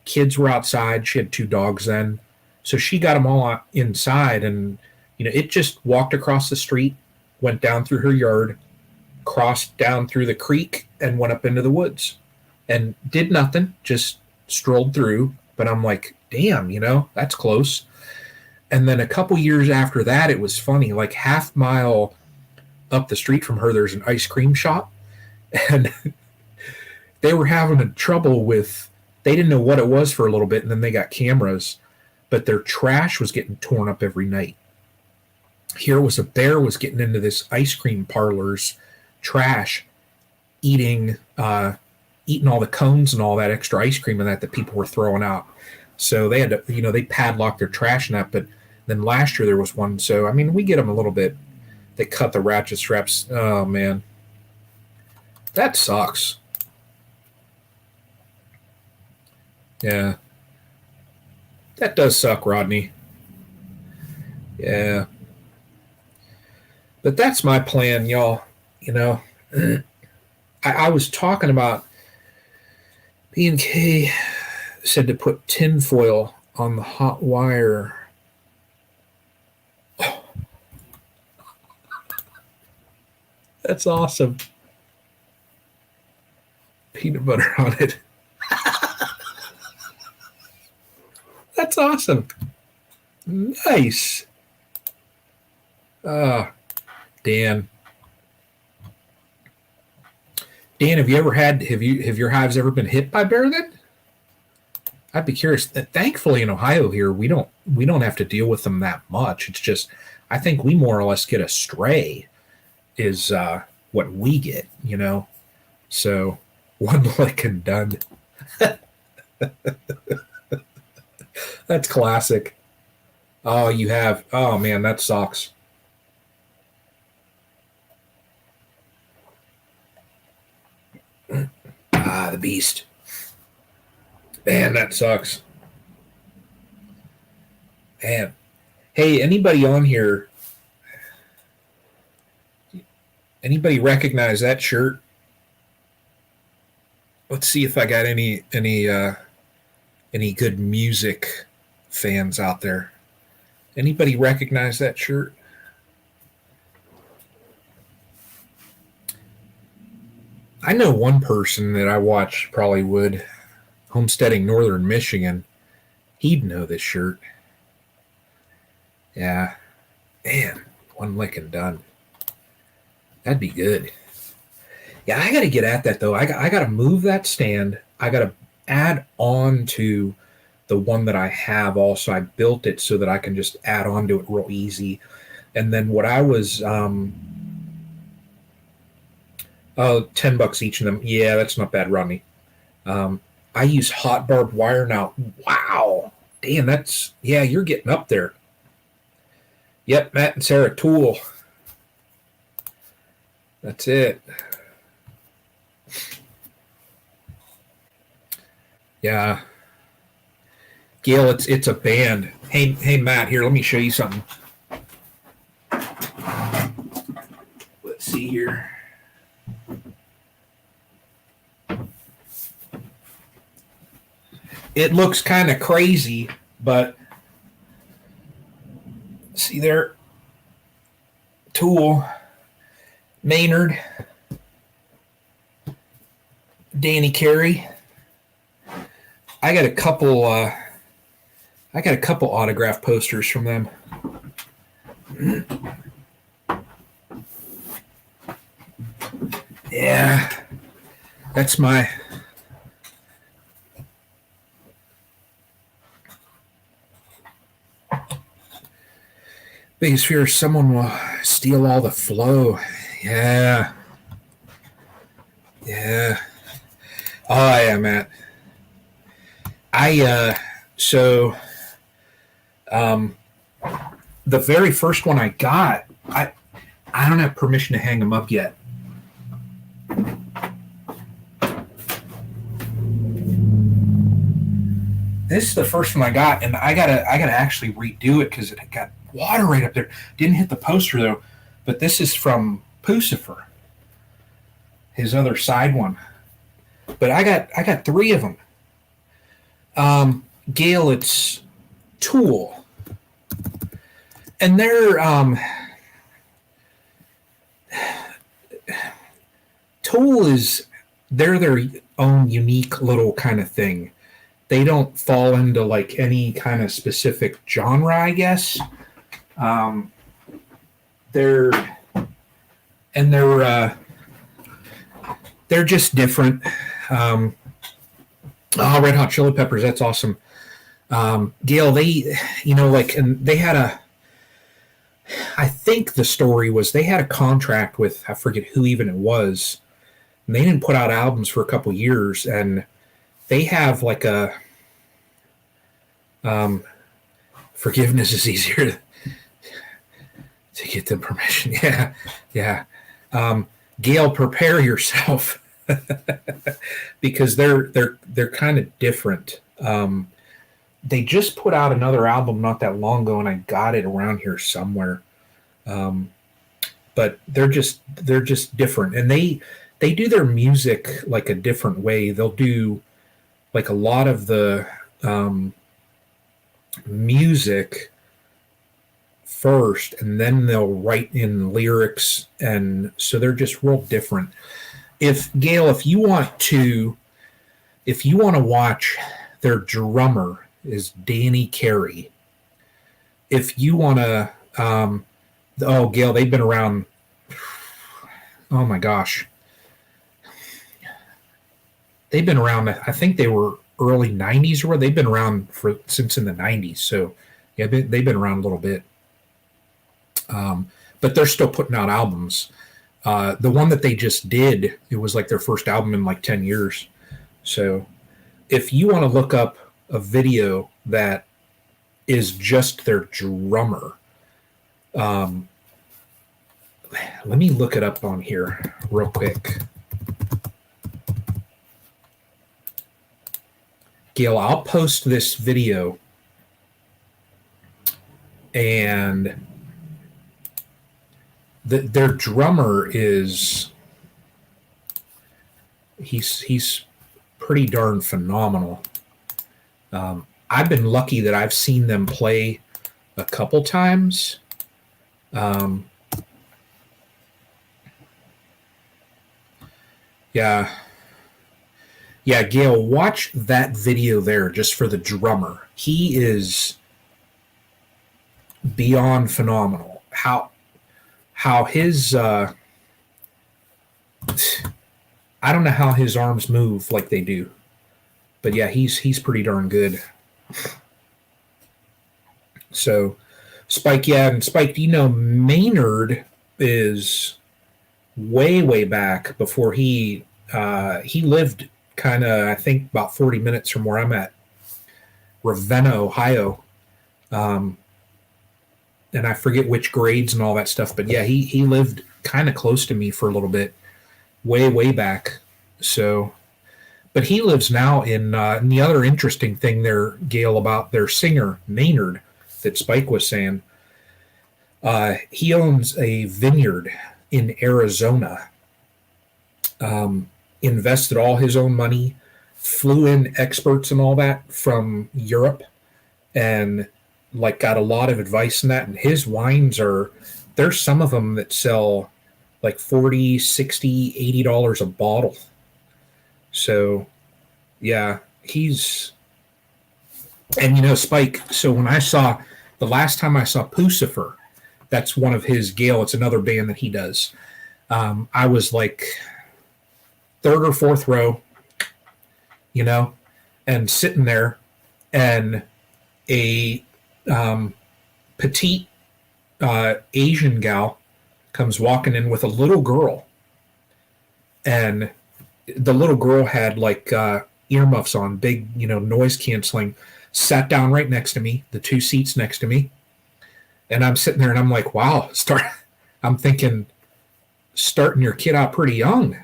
Kids were outside. She had two dogs then. So she got them all inside, and it just walked across the street, went down through her yard, crossed down through the creek, and went up into the woods and did nothing, just strolled through. But I'm like, damn, that's close. And then a couple years after that, it was funny, like half mile up the street from her, there's an ice cream shop. And they were having a trouble with, they didn't know what it was for a little bit, and then they got cameras, but their trash was getting torn up every night. Here was a bear was getting into this ice cream parlor's trash, eating all the cones and all that extra ice cream and that people were throwing out. So they had to, they padlocked their trash and that. But Then last year there was one. So I mean, we get them a little bit. They cut the ratchet straps. Oh man, that sucks. Yeah, that does suck, Rodney. Yeah, but that's my plan, y'all. You know, I was talking about B&K said to put tinfoil on the hot wire. That's awesome. Peanut butter on it. That's awesome. Nice. Uh, Dan. Dan, have your hives ever been hit by bear then? I'd be curious. Thankfully in Ohio here we don't have to deal with them that much. It's just I think we more or less get a stray is what we get, you know. So one lick and done. That's classic. Oh, you have. Oh man, that sucks. Ah, the beast. Man, that sucks. Man. Hey, anybody on here? Anybody recognize that shirt? Let's see if I got any good music fans out there. Anybody recognize that shirt? I know one person that I watch probably would. Homesteading Northern Michigan. He'd know this shirt. Yeah. Man, one lick and done. That'd be good. Yeah, I got to get at that though. I got to move that stand. I got to add on to the one that I have also. I built it so that I can just add on to it real easy. And then what I was, $10 each of them. Yeah, that's not bad, Rodney. I use hot barbed wire now. Wow. Damn, yeah, you're getting up there. Yep, Matt and Sarah Tool. That's it. Yeah. Gail, it's a band. Hey Matt, here, let me show you something. Let's see here. It looks kind of crazy, but see there, Tool, Maynard, Danny Carey. I got a couple autograph posters from them. Yeah, that's my. Biggest fear is someone will steal all the flow. Yeah. Yeah. Oh yeah, Matt. So the very first one I got, I don't have permission to hang them up yet. This is the first one I got, and I gotta actually redo it because it got water right up there. Didn't hit the poster though, but this is from Pucifer, his other side one. But I got three of them. Gail, it's Tool, and Tool is they're their own unique little kind of thing. They don't fall into like any kind of specific genre, I guess. They're just different. Red Hot Chili Peppers, that's awesome. Gail, and they had I think the story was they had a contract with, I forget who even it was, and they didn't put out albums for a couple years, and they have like Forgiveness is easier to get the permission. Yeah, yeah. Gail, prepare yourself because they're kind of different. They just put out another album not that long ago, and I got it around here somewhere. Um, but they're just different, and they do their music like a different way. They'll do like a lot of the music first, and then they'll write in lyrics, and so they're just real different. If Gail, if you want to watch, their drummer is Danny Carey. If you want to, oh Gail, they've been around. Oh my gosh, they've been around. I think they were early '90s, or they've been around since in the '90s. So yeah, they've been around a little bit. But they're still putting out albums. The one that they just did, it was like their first album in like 10 years. So if you want to look up a video that is just their drummer, let me look it up on here real quick. Gail, I'll post this video, and their drummer is he's pretty darn phenomenal. I've been lucky that I've seen them play a couple times. Yeah. Yeah, Gail, watch that video there just for the drummer. He is beyond phenomenal. How his I don't know how his arms move like they do. But yeah, he's pretty darn good. So Spike, yeah, and Spike, do you know Maynard is way back before he lived kind of, I think, about 40 minutes from where I'm at, Ravenna, Ohio. And I forget which grades and all that stuff, but yeah, he lived kind of close to me for a little bit, way back. So, but he lives now and the other interesting thing there, Gail, about their singer Maynard that Spike was saying, he owns a vineyard in Arizona. Invested all his own money, flew in experts and all that from Europe, and like got a lot of advice in that. And his wines there's some of them that sell like $40, $60, $80 a bottle. So yeah, and Spike, so when the last time I saw Pucifer, that's one of his, Gale, it's another band that he does. I was like third or fourth row, and sitting there, and a petite Asian gal comes walking in with a little girl, and the little girl had like earmuffs on, big, noise canceling, sat down right next to me, the two seats next to me, and I'm sitting there and I'm like, wow, I'm thinking starting your kid out pretty young,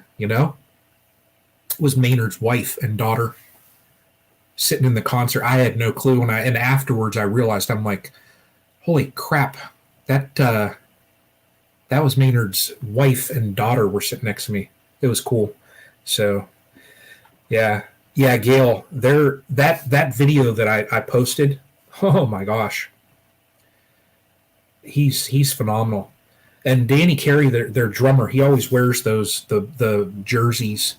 was Maynard's wife and daughter sitting in the concert. I had no clue, and afterwards I realized, I'm like, holy crap, that was Maynard's wife and daughter were sitting next to me. It was cool. So yeah, Gail, that video that I posted, oh my gosh, he's phenomenal. And Danny Carey, their drummer, he always wears the jerseys.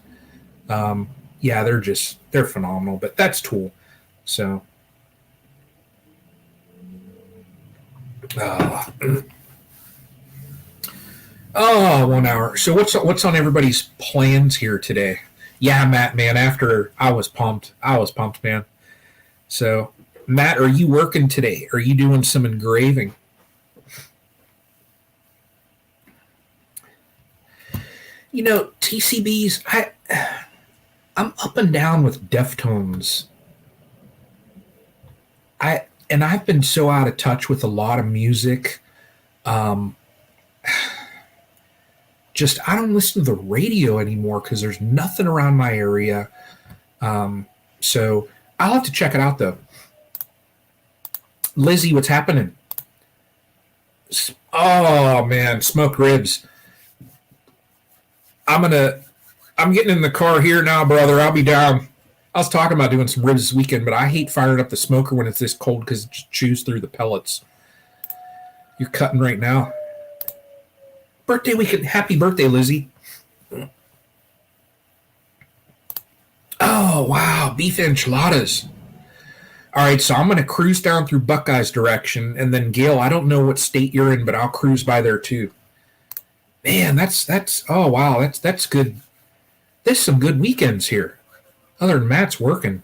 Yeah, they're phenomenal. But that's Tool. So, oh, 1 hour. So what's on everybody's plans here today? Yeah, Matt, man. After I was pumped, man. So, Matt, are you working today? Are you doing some engraving? TCBs, I'm up and down with Deftones. and I've been so out of touch with a lot of music. Um, just I don't listen to the radio anymore because there's nothing around my area. Um, so I'll have to check it out though. Lizzie, what's happening? Oh man, smoked ribs. I'm gonna. I'm getting in the car here now, brother. I'll be down. I was talking about doing some ribs this weekend, but I hate firing up the smoker when it's this cold because it just chews through the pellets. You're cutting right now. Birthday weekend. Happy birthday, Lizzie. Oh, wow. Beef enchiladas. All right, so I'm going to cruise down through Buckeye's direction. And then, Gail, I don't know what state you're in, but I'll cruise by there too. Man, oh, wow. That's good. There's some good weekends here. Other than Matt's working.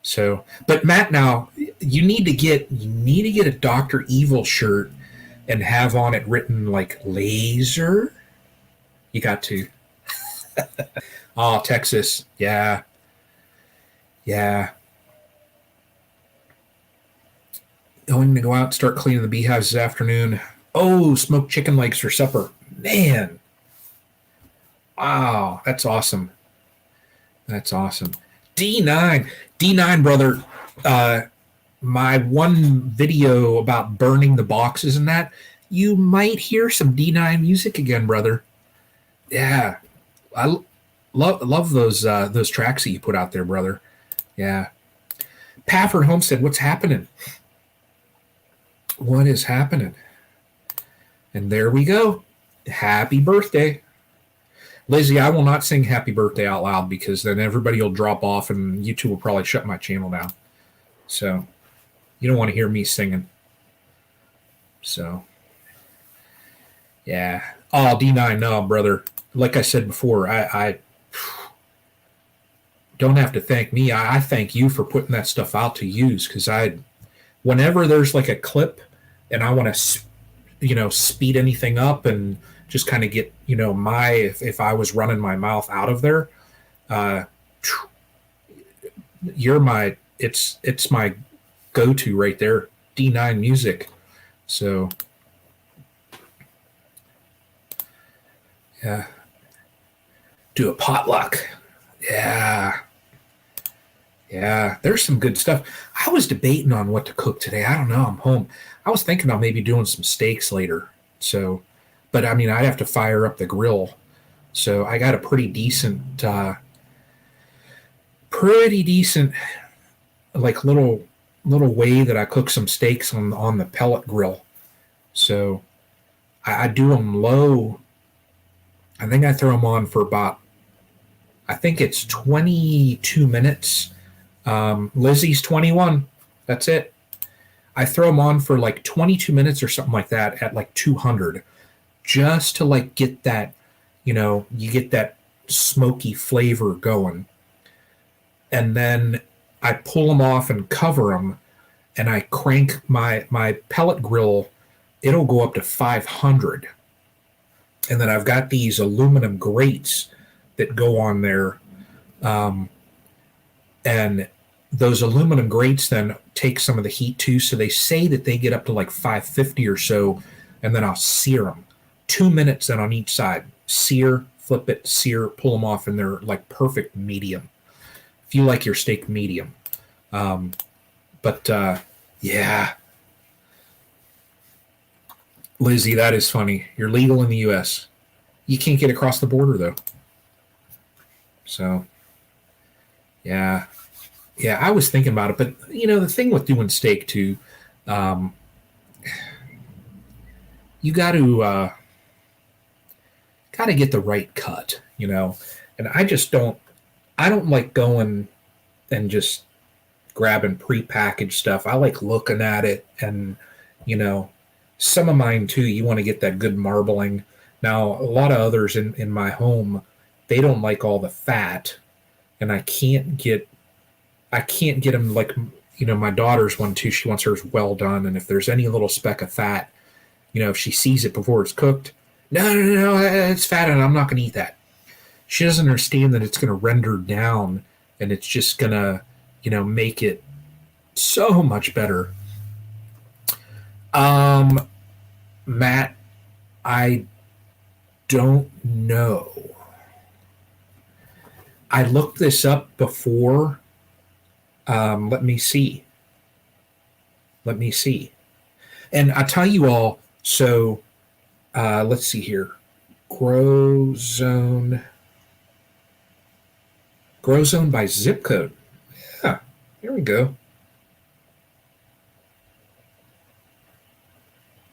So, but Matt, now you need to get a Dr. Evil shirt and have on it written like laser. You got to. Oh, Texas. Yeah. Yeah. Going to go out and start cleaning the beehives this afternoon. Oh, smoked chicken legs for supper. Man. Wow. That's awesome. That's awesome. D9, brother. My one video about burning the boxes and that, you might hear some D9 music again, brother. Yeah. I love those tracks that you put out there, brother. Yeah. Pafford Homestead, what's happening? What is happening? And there we go. Happy birthday. Lizzie, I will not sing happy birthday out loud because then everybody will drop off and YouTube will probably shut my channel down. So you don't want to hear me singing. So, yeah. Oh, D9, no, brother. Like I said before, I don't have to thank me. I thank you for putting that stuff out to use because whenever there's like a clip and I want to, speed anything up and just kind of get, if I was running my mouth out of there, it's my go-to right there, D9 music. So, yeah. Do a potluck. Yeah. Yeah, there's some good stuff. I was debating on what to cook today. I don't know. I'm home. I was thinking about maybe doing some steaks later. So, but I mean, I'd have to fire up the grill. So I got a pretty decent, like little way that I cook some steaks on the pellet grill. So I do them low. I think I throw them on for about, I think it's 22 minutes. Lizzie's 21. That's it. I throw them on for like 22 minutes or something like that at like 200, just to like get that, you get that smoky flavor going. And then I pull them off and cover them, and I crank my pellet grill. It'll go up to 500. And then I've got these aluminum grates that go on there. And those aluminum grates then take some of the heat too. So they say that they get up to like 550 or so, and then I'll sear them. 2 minutes then on each side. Sear, flip it, sear, pull them off, and they're like perfect medium. If you like your steak medium. Yeah. Lizzie, that is funny. You're legal in the U.S. You can't get across the border, though. So, yeah. Yeah, I was thinking about it. But, the thing with doing steak, too, you got to get the right cut, And I just don't like going and just grabbing prepackaged stuff. I like looking at it and, some of mine too, you want to get that good marbling. Now, a lot of others in my home, they don't like all the fat, and I can't get them like, my daughter's one too. She wants hers well done. And if there's any little speck of fat, if she sees it before it's cooked, no, it's fat and I'm not going to eat that. She doesn't understand that it's going to render down and it's just going to, make it So much better. Um, Matt, I don't know. I looked this up before. Let me see. Let me see. And I tell you all, so let's see here. Grow zone. Grow zone by zip code. Yeah, here we go.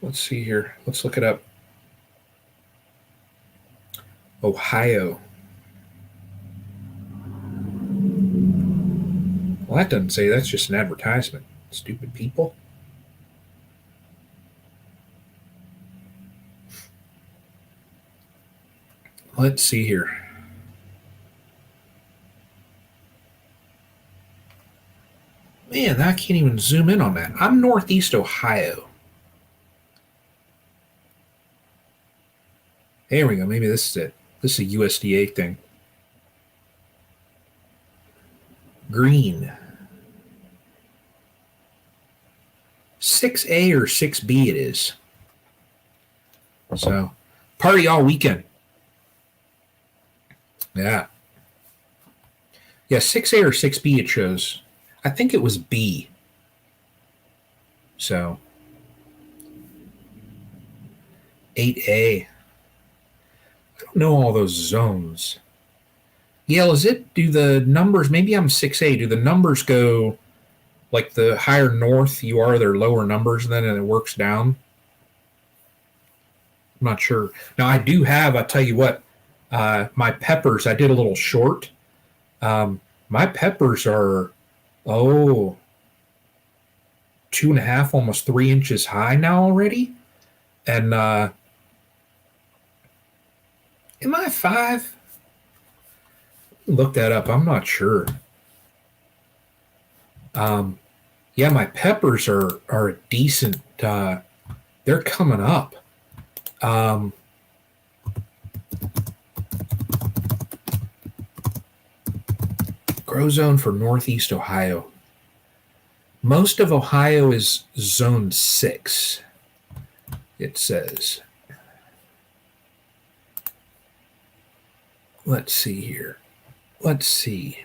Let's see here. Let's look it up. Ohio. Well, that doesn't say. That's just an advertisement. Stupid people. Let's see here. Man, I can't even zoom in on that. I'm Northeast Ohio. There we go. Maybe this is it. This is a USDA thing. Green. 6A or 6B it is. So, party all weekend. Yeah. Yeah, 6A or 6B it shows. I think it was B. So, 8A. I don't know all those zones. Gail, do the numbers, maybe I'm 6A, do the numbers go like the higher north you are, they're lower numbers, and then it works down? I'm not sure. Now, I do have, I'll tell you what, my peppers, I did a little short. My peppers are, 2.5, almost 3 inches high now already. And am I 5? Look that up. I'm not sure. Yeah, my peppers are a decent. They're coming up. Grow zone for Northeast Ohio. Most of Ohio is zone 6. It says. Let's see here. Let's see.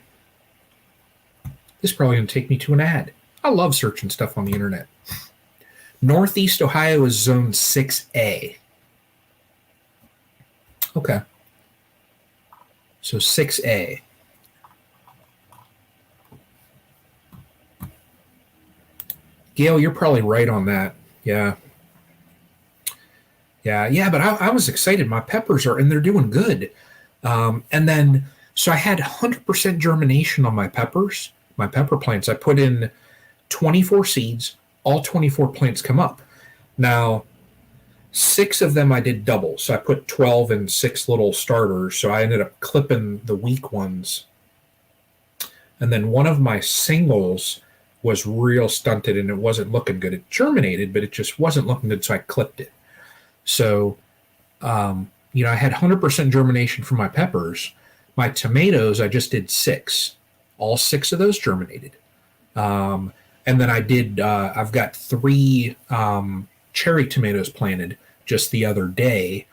This is probably going to take me to an ad. I love searching stuff on the internet. Northeast Ohio is zone 6A. Okay. So 6A. Gail, you're probably right on that. Yeah. Yeah, but I was excited. My peppers are, and they're doing good. And then, so I had 100% germination on my peppers, my pepper plants. I put in 24 seeds, all 24 plants come up. Now, 6 of them I did double. So I put 12 in 6 little starters. So I ended up clipping the weak ones. And then one of my singles was real stunted and it wasn't looking good. It germinated, but it just wasn't looking good. So I clipped it. So, I had 100% germination for my peppers. My tomatoes, I just did 6. All 6 of those germinated. And then I've got 3 cherry tomatoes planted just the other day.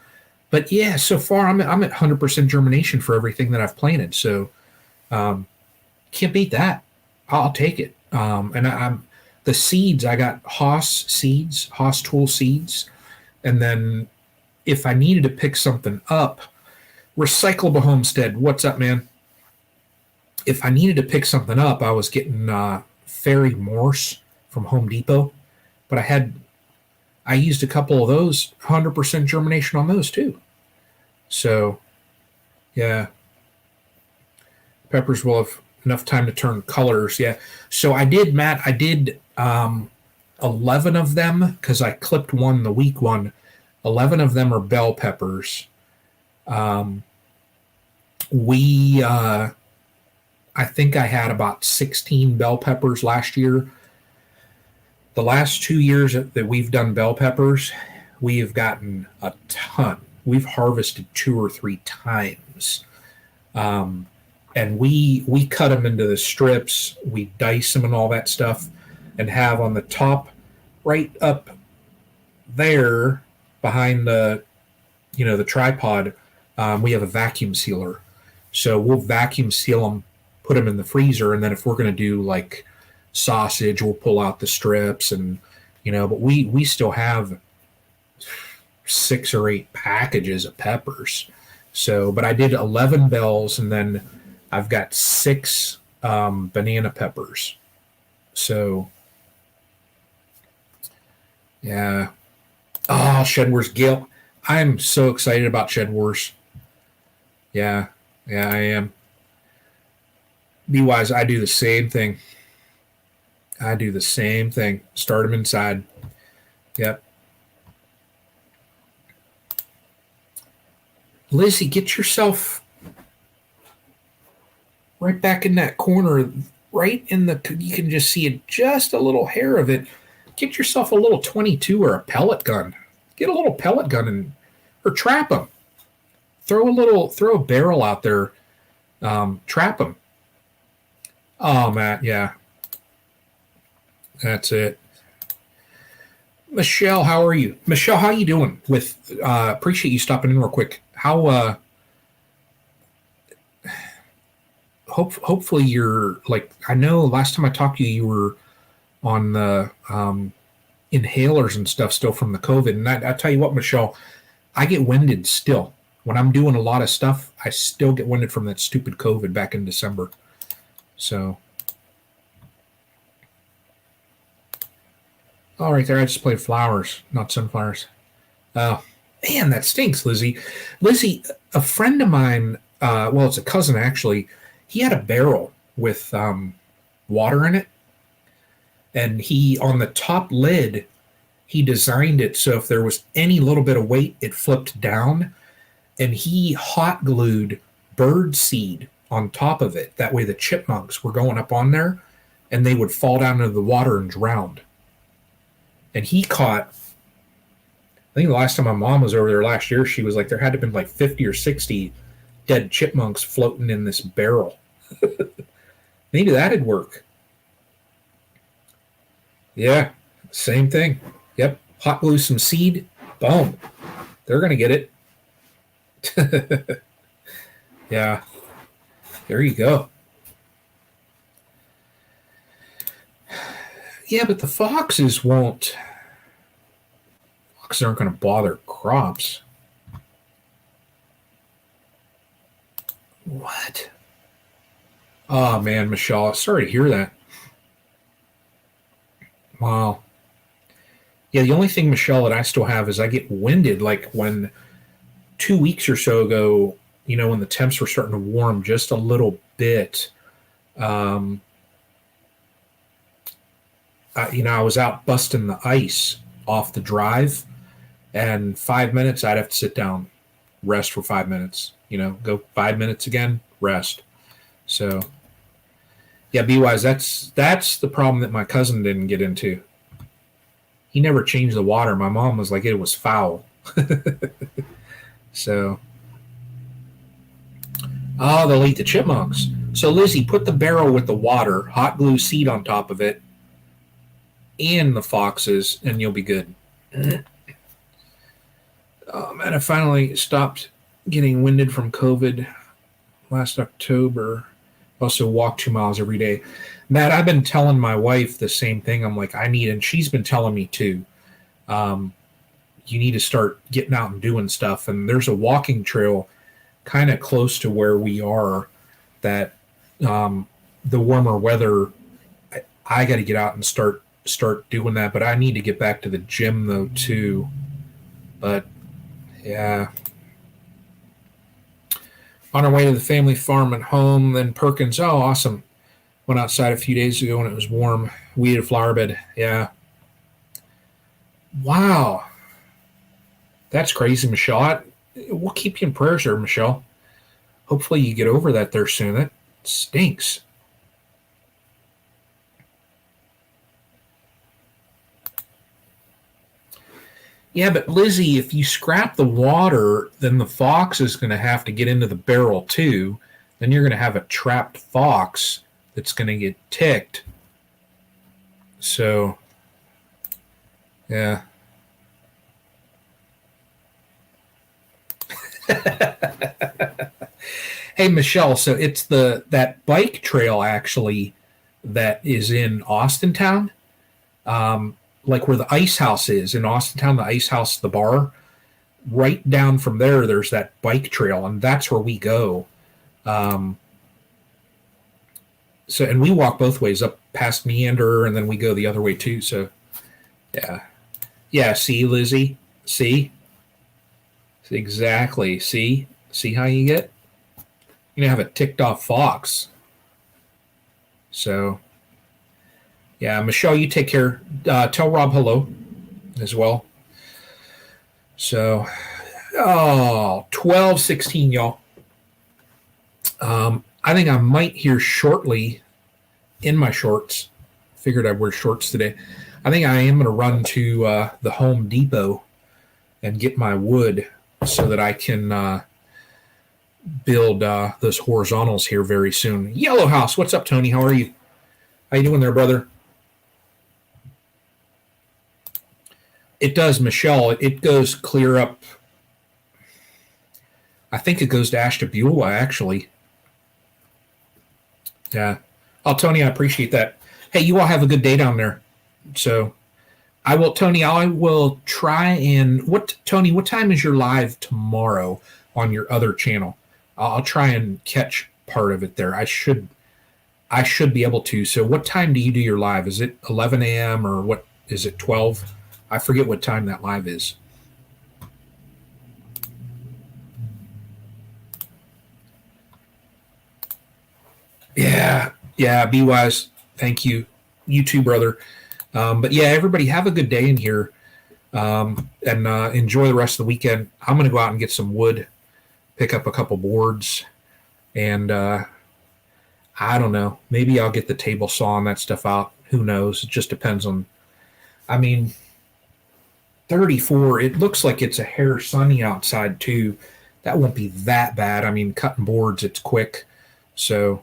But yeah, so far I'm at 100% germination for everything that I've planted. So can't beat that. I'll take it. And I'm the seeds, I got Haas seeds, Haas tool seeds. And then if I needed to pick something up, Recyclable Homestead, what's up, man? If I needed to pick something up, I was getting Fairy Morse from Home Depot, but I used a couple of those, 100% germination on those too. So, yeah, peppers will have enough time to turn colors. Yeah. So I did, Matt, 11 of them because I clipped one, the weak one. 11 of them are bell peppers. I think I had about 16 bell peppers last year. The last 2 years that we've done bell peppers, we have gotten a ton. We've harvested 2 or 3 times. And we cut them into the strips. We dice them and all that stuff. and have on the top, right up there behind the tripod, we have a vacuum sealer. So we'll vacuum seal them, put them in the freezer, and then if we're going to do like sausage, we'll pull out the strips and but we still have 6 or 8 packages of peppers. So, but I did 11 bells, and then I've got 6 banana peppers. So, yeah. Oh, Shed Wars Gil. I'm so excited about Shed Wars. Yeah, yeah, I am. Be wise, I do the same thing. I do the same thing. Start them inside. Yep. Lizzie, get yourself right back in that corner, right in the. You can just see it, just a little hair of it. Get yourself a little 22 or a pellet gun. Get a little pellet gun or trap them. Throw a barrel out there. Trap them. Oh, Matt, yeah. That's it. Michelle, how are you? Michelle, how you doing? Appreciate you stopping in real quick. How hopefully you're like, I know last time I talked to you, you were on the inhalers and stuff still from the COVID. And I tell you what, Michelle, I get winded still. When I'm doing a lot of stuff, I still get winded from that stupid COVID back in December. So, all right there, I just played flowers, not sunflowers. Oh, man, that stinks, Lizzie. Lizzie, a friend of mine, well, it's a cousin actually, he had a barrel with water in it. And he, on the top lid, he designed it so if there was any little bit of weight, it flipped down. And he hot glued bird seed on top of it. That way the chipmunks were going up on there and they would fall down into the water and drown. And he caught, I think the last time my mom was over there last year, she was like, there had to have been like 50 or 60 dead chipmunks floating in this barrel. Maybe that'd work. Yeah, same thing. Yep, hot glue some seed, boom. They're going to get it. Yeah, there you go. Yeah, but the foxes won't. Foxes aren't going to bother crops. What? Oh, man, Michelle, sorry to hear that. Wow. Yeah, the only thing, Michelle, that I still have is I get winded like when 2 weeks or so ago, when the temps were starting to warm just a little bit, I was out busting the ice off the drive, and 5 minutes I'd have to sit down, rest for 5 minutes, go 5 minutes again, rest. So, yeah, B-Wise, that's the problem that my cousin didn't get into. He never changed the water. My mom was like, it was foul. So, they'll eat the chipmunks. So, Lizzie, put the barrel with the water, hot glue seed on top of it, and the foxes, and you'll be good. Oh, man, I finally stopped getting winded from COVID last October. Also walk 2 miles every day. Matt, I've been telling my wife the same thing. I'm like, and she's been telling me too. You need to start getting out and doing stuff. And there's a walking trail kind of close to where we are that the warmer weather, I got to get out and start doing that. But I need to get back to the gym though too. But yeah. On our way to the family farm and home, then Perkins, oh, awesome. Went outside a few days ago and it was warm. We ate a flower bed. Yeah. Wow. That's crazy, Michelle. We'll keep you in prayers there, Michelle. Hopefully you get over that there soon. That stinks. Yeah, but Lizzie, if you scrap the water, then the fox is going to have to get into the barrel too. Then you're going to have a trapped fox that's going to get ticked. So, yeah. Hey, Michelle. So it's that bike trail actually that is in Austin Town, like where the Ice House is in Austin Town. The Ice House, the bar. Right down from there, there's that bike trail, and that's where we go. Um, so, and we walk both ways up past Meander, and then we go the other way too. So, yeah, yeah. See, Lizzie. See, exactly. See how you get. You know, have a ticked off fox. So, yeah, Michelle, you take care. Tell Rob hello as well. So, oh, 12:16, y'all. I think I might hear shortly in my shorts. Figured I'd wear shorts today. I think I am going to run to the Home Depot and get my wood so that I can build those horizontals here very soon. Yellow House, what's up, Tony? How are you? How you doing there, brother? It does, Michelle. It goes clear up. I think it goes to Ashtabula, actually. Yeah. Oh, Tony, I appreciate that. Hey, you all have a good day down there. So I will, Tony, I will try and Tony, what time is your live tomorrow on your other channel? I'll try and catch part of it there. I should be able to. So what time do you do your live? Is it 11 a.m. or what is it, 12? I forget what time that live is. Yeah, be wise. Thank you. You too, brother. But yeah, everybody have a good day in here, and enjoy the rest of the weekend. I'm going to go out and get some wood, pick up a couple boards, and I don't know. Maybe I'll get the table saw and that stuff out. Who knows? It just depends on. I mean, 34. It looks like it's a hair sunny outside too. That won't be that bad. I mean, cutting boards, it's quick. So,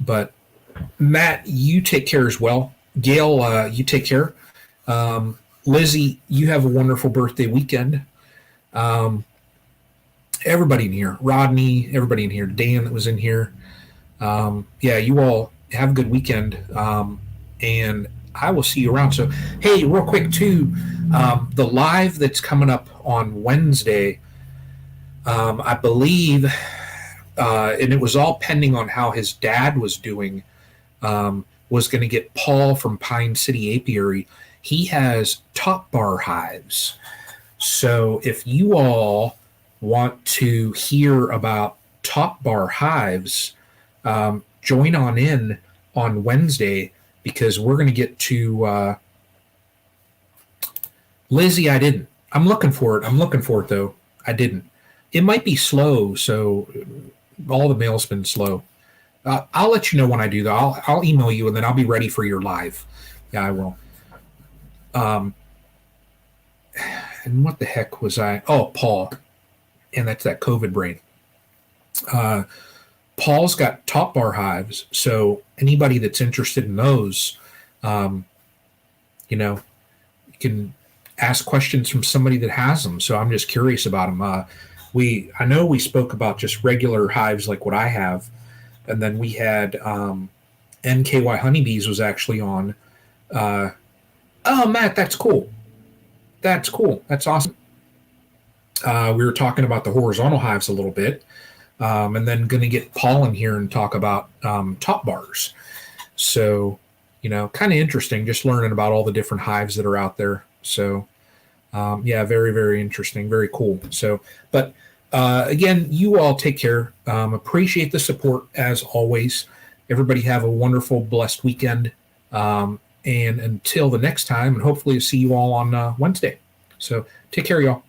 but Matt, you take care as well. Gail, you take care. Lizzie, you have a wonderful birthday weekend. Everybody in here, Rodney, everybody in here, Dan that was in here. Yeah, you all have a good weekend. And I will see you around. So, hey, real quick, too, the live that's coming up on Wednesday, I believe, and it was all pending on how his dad was doing, was going to get Paul from Pine City Apiary. He has top bar hives. So if you all want to hear about top bar hives, join on in on Wednesday because we're going to get to Lizzie. I didn't. I'm looking for it though. I didn't. It might be slow. So all the mail's been slow. I'll let you know when I do that. I'll email you and then I'll be ready for your live. Yeah, I will. And what the heck was I? Oh, Paul. And that's that COVID brain. Paul's got top bar hives. So anybody that's interested in those, you can ask questions from somebody that has them. So I'm just curious about them. I know we spoke about just regular hives like what I have. And then we had NKY Honeybees was actually on. Oh, Matt, that's cool. That's cool. That's awesome. We were talking about the horizontal hives a little bit, and then going to get Paul in here and talk about top bars. So, kind of interesting just learning about all the different hives that are out there. So, yeah, very, very interesting. Very cool. So, but again, you all take care. Appreciate the support as always. Everybody have a wonderful, blessed weekend. And until the next time, and hopefully see you all on Wednesday. So take care, y'all.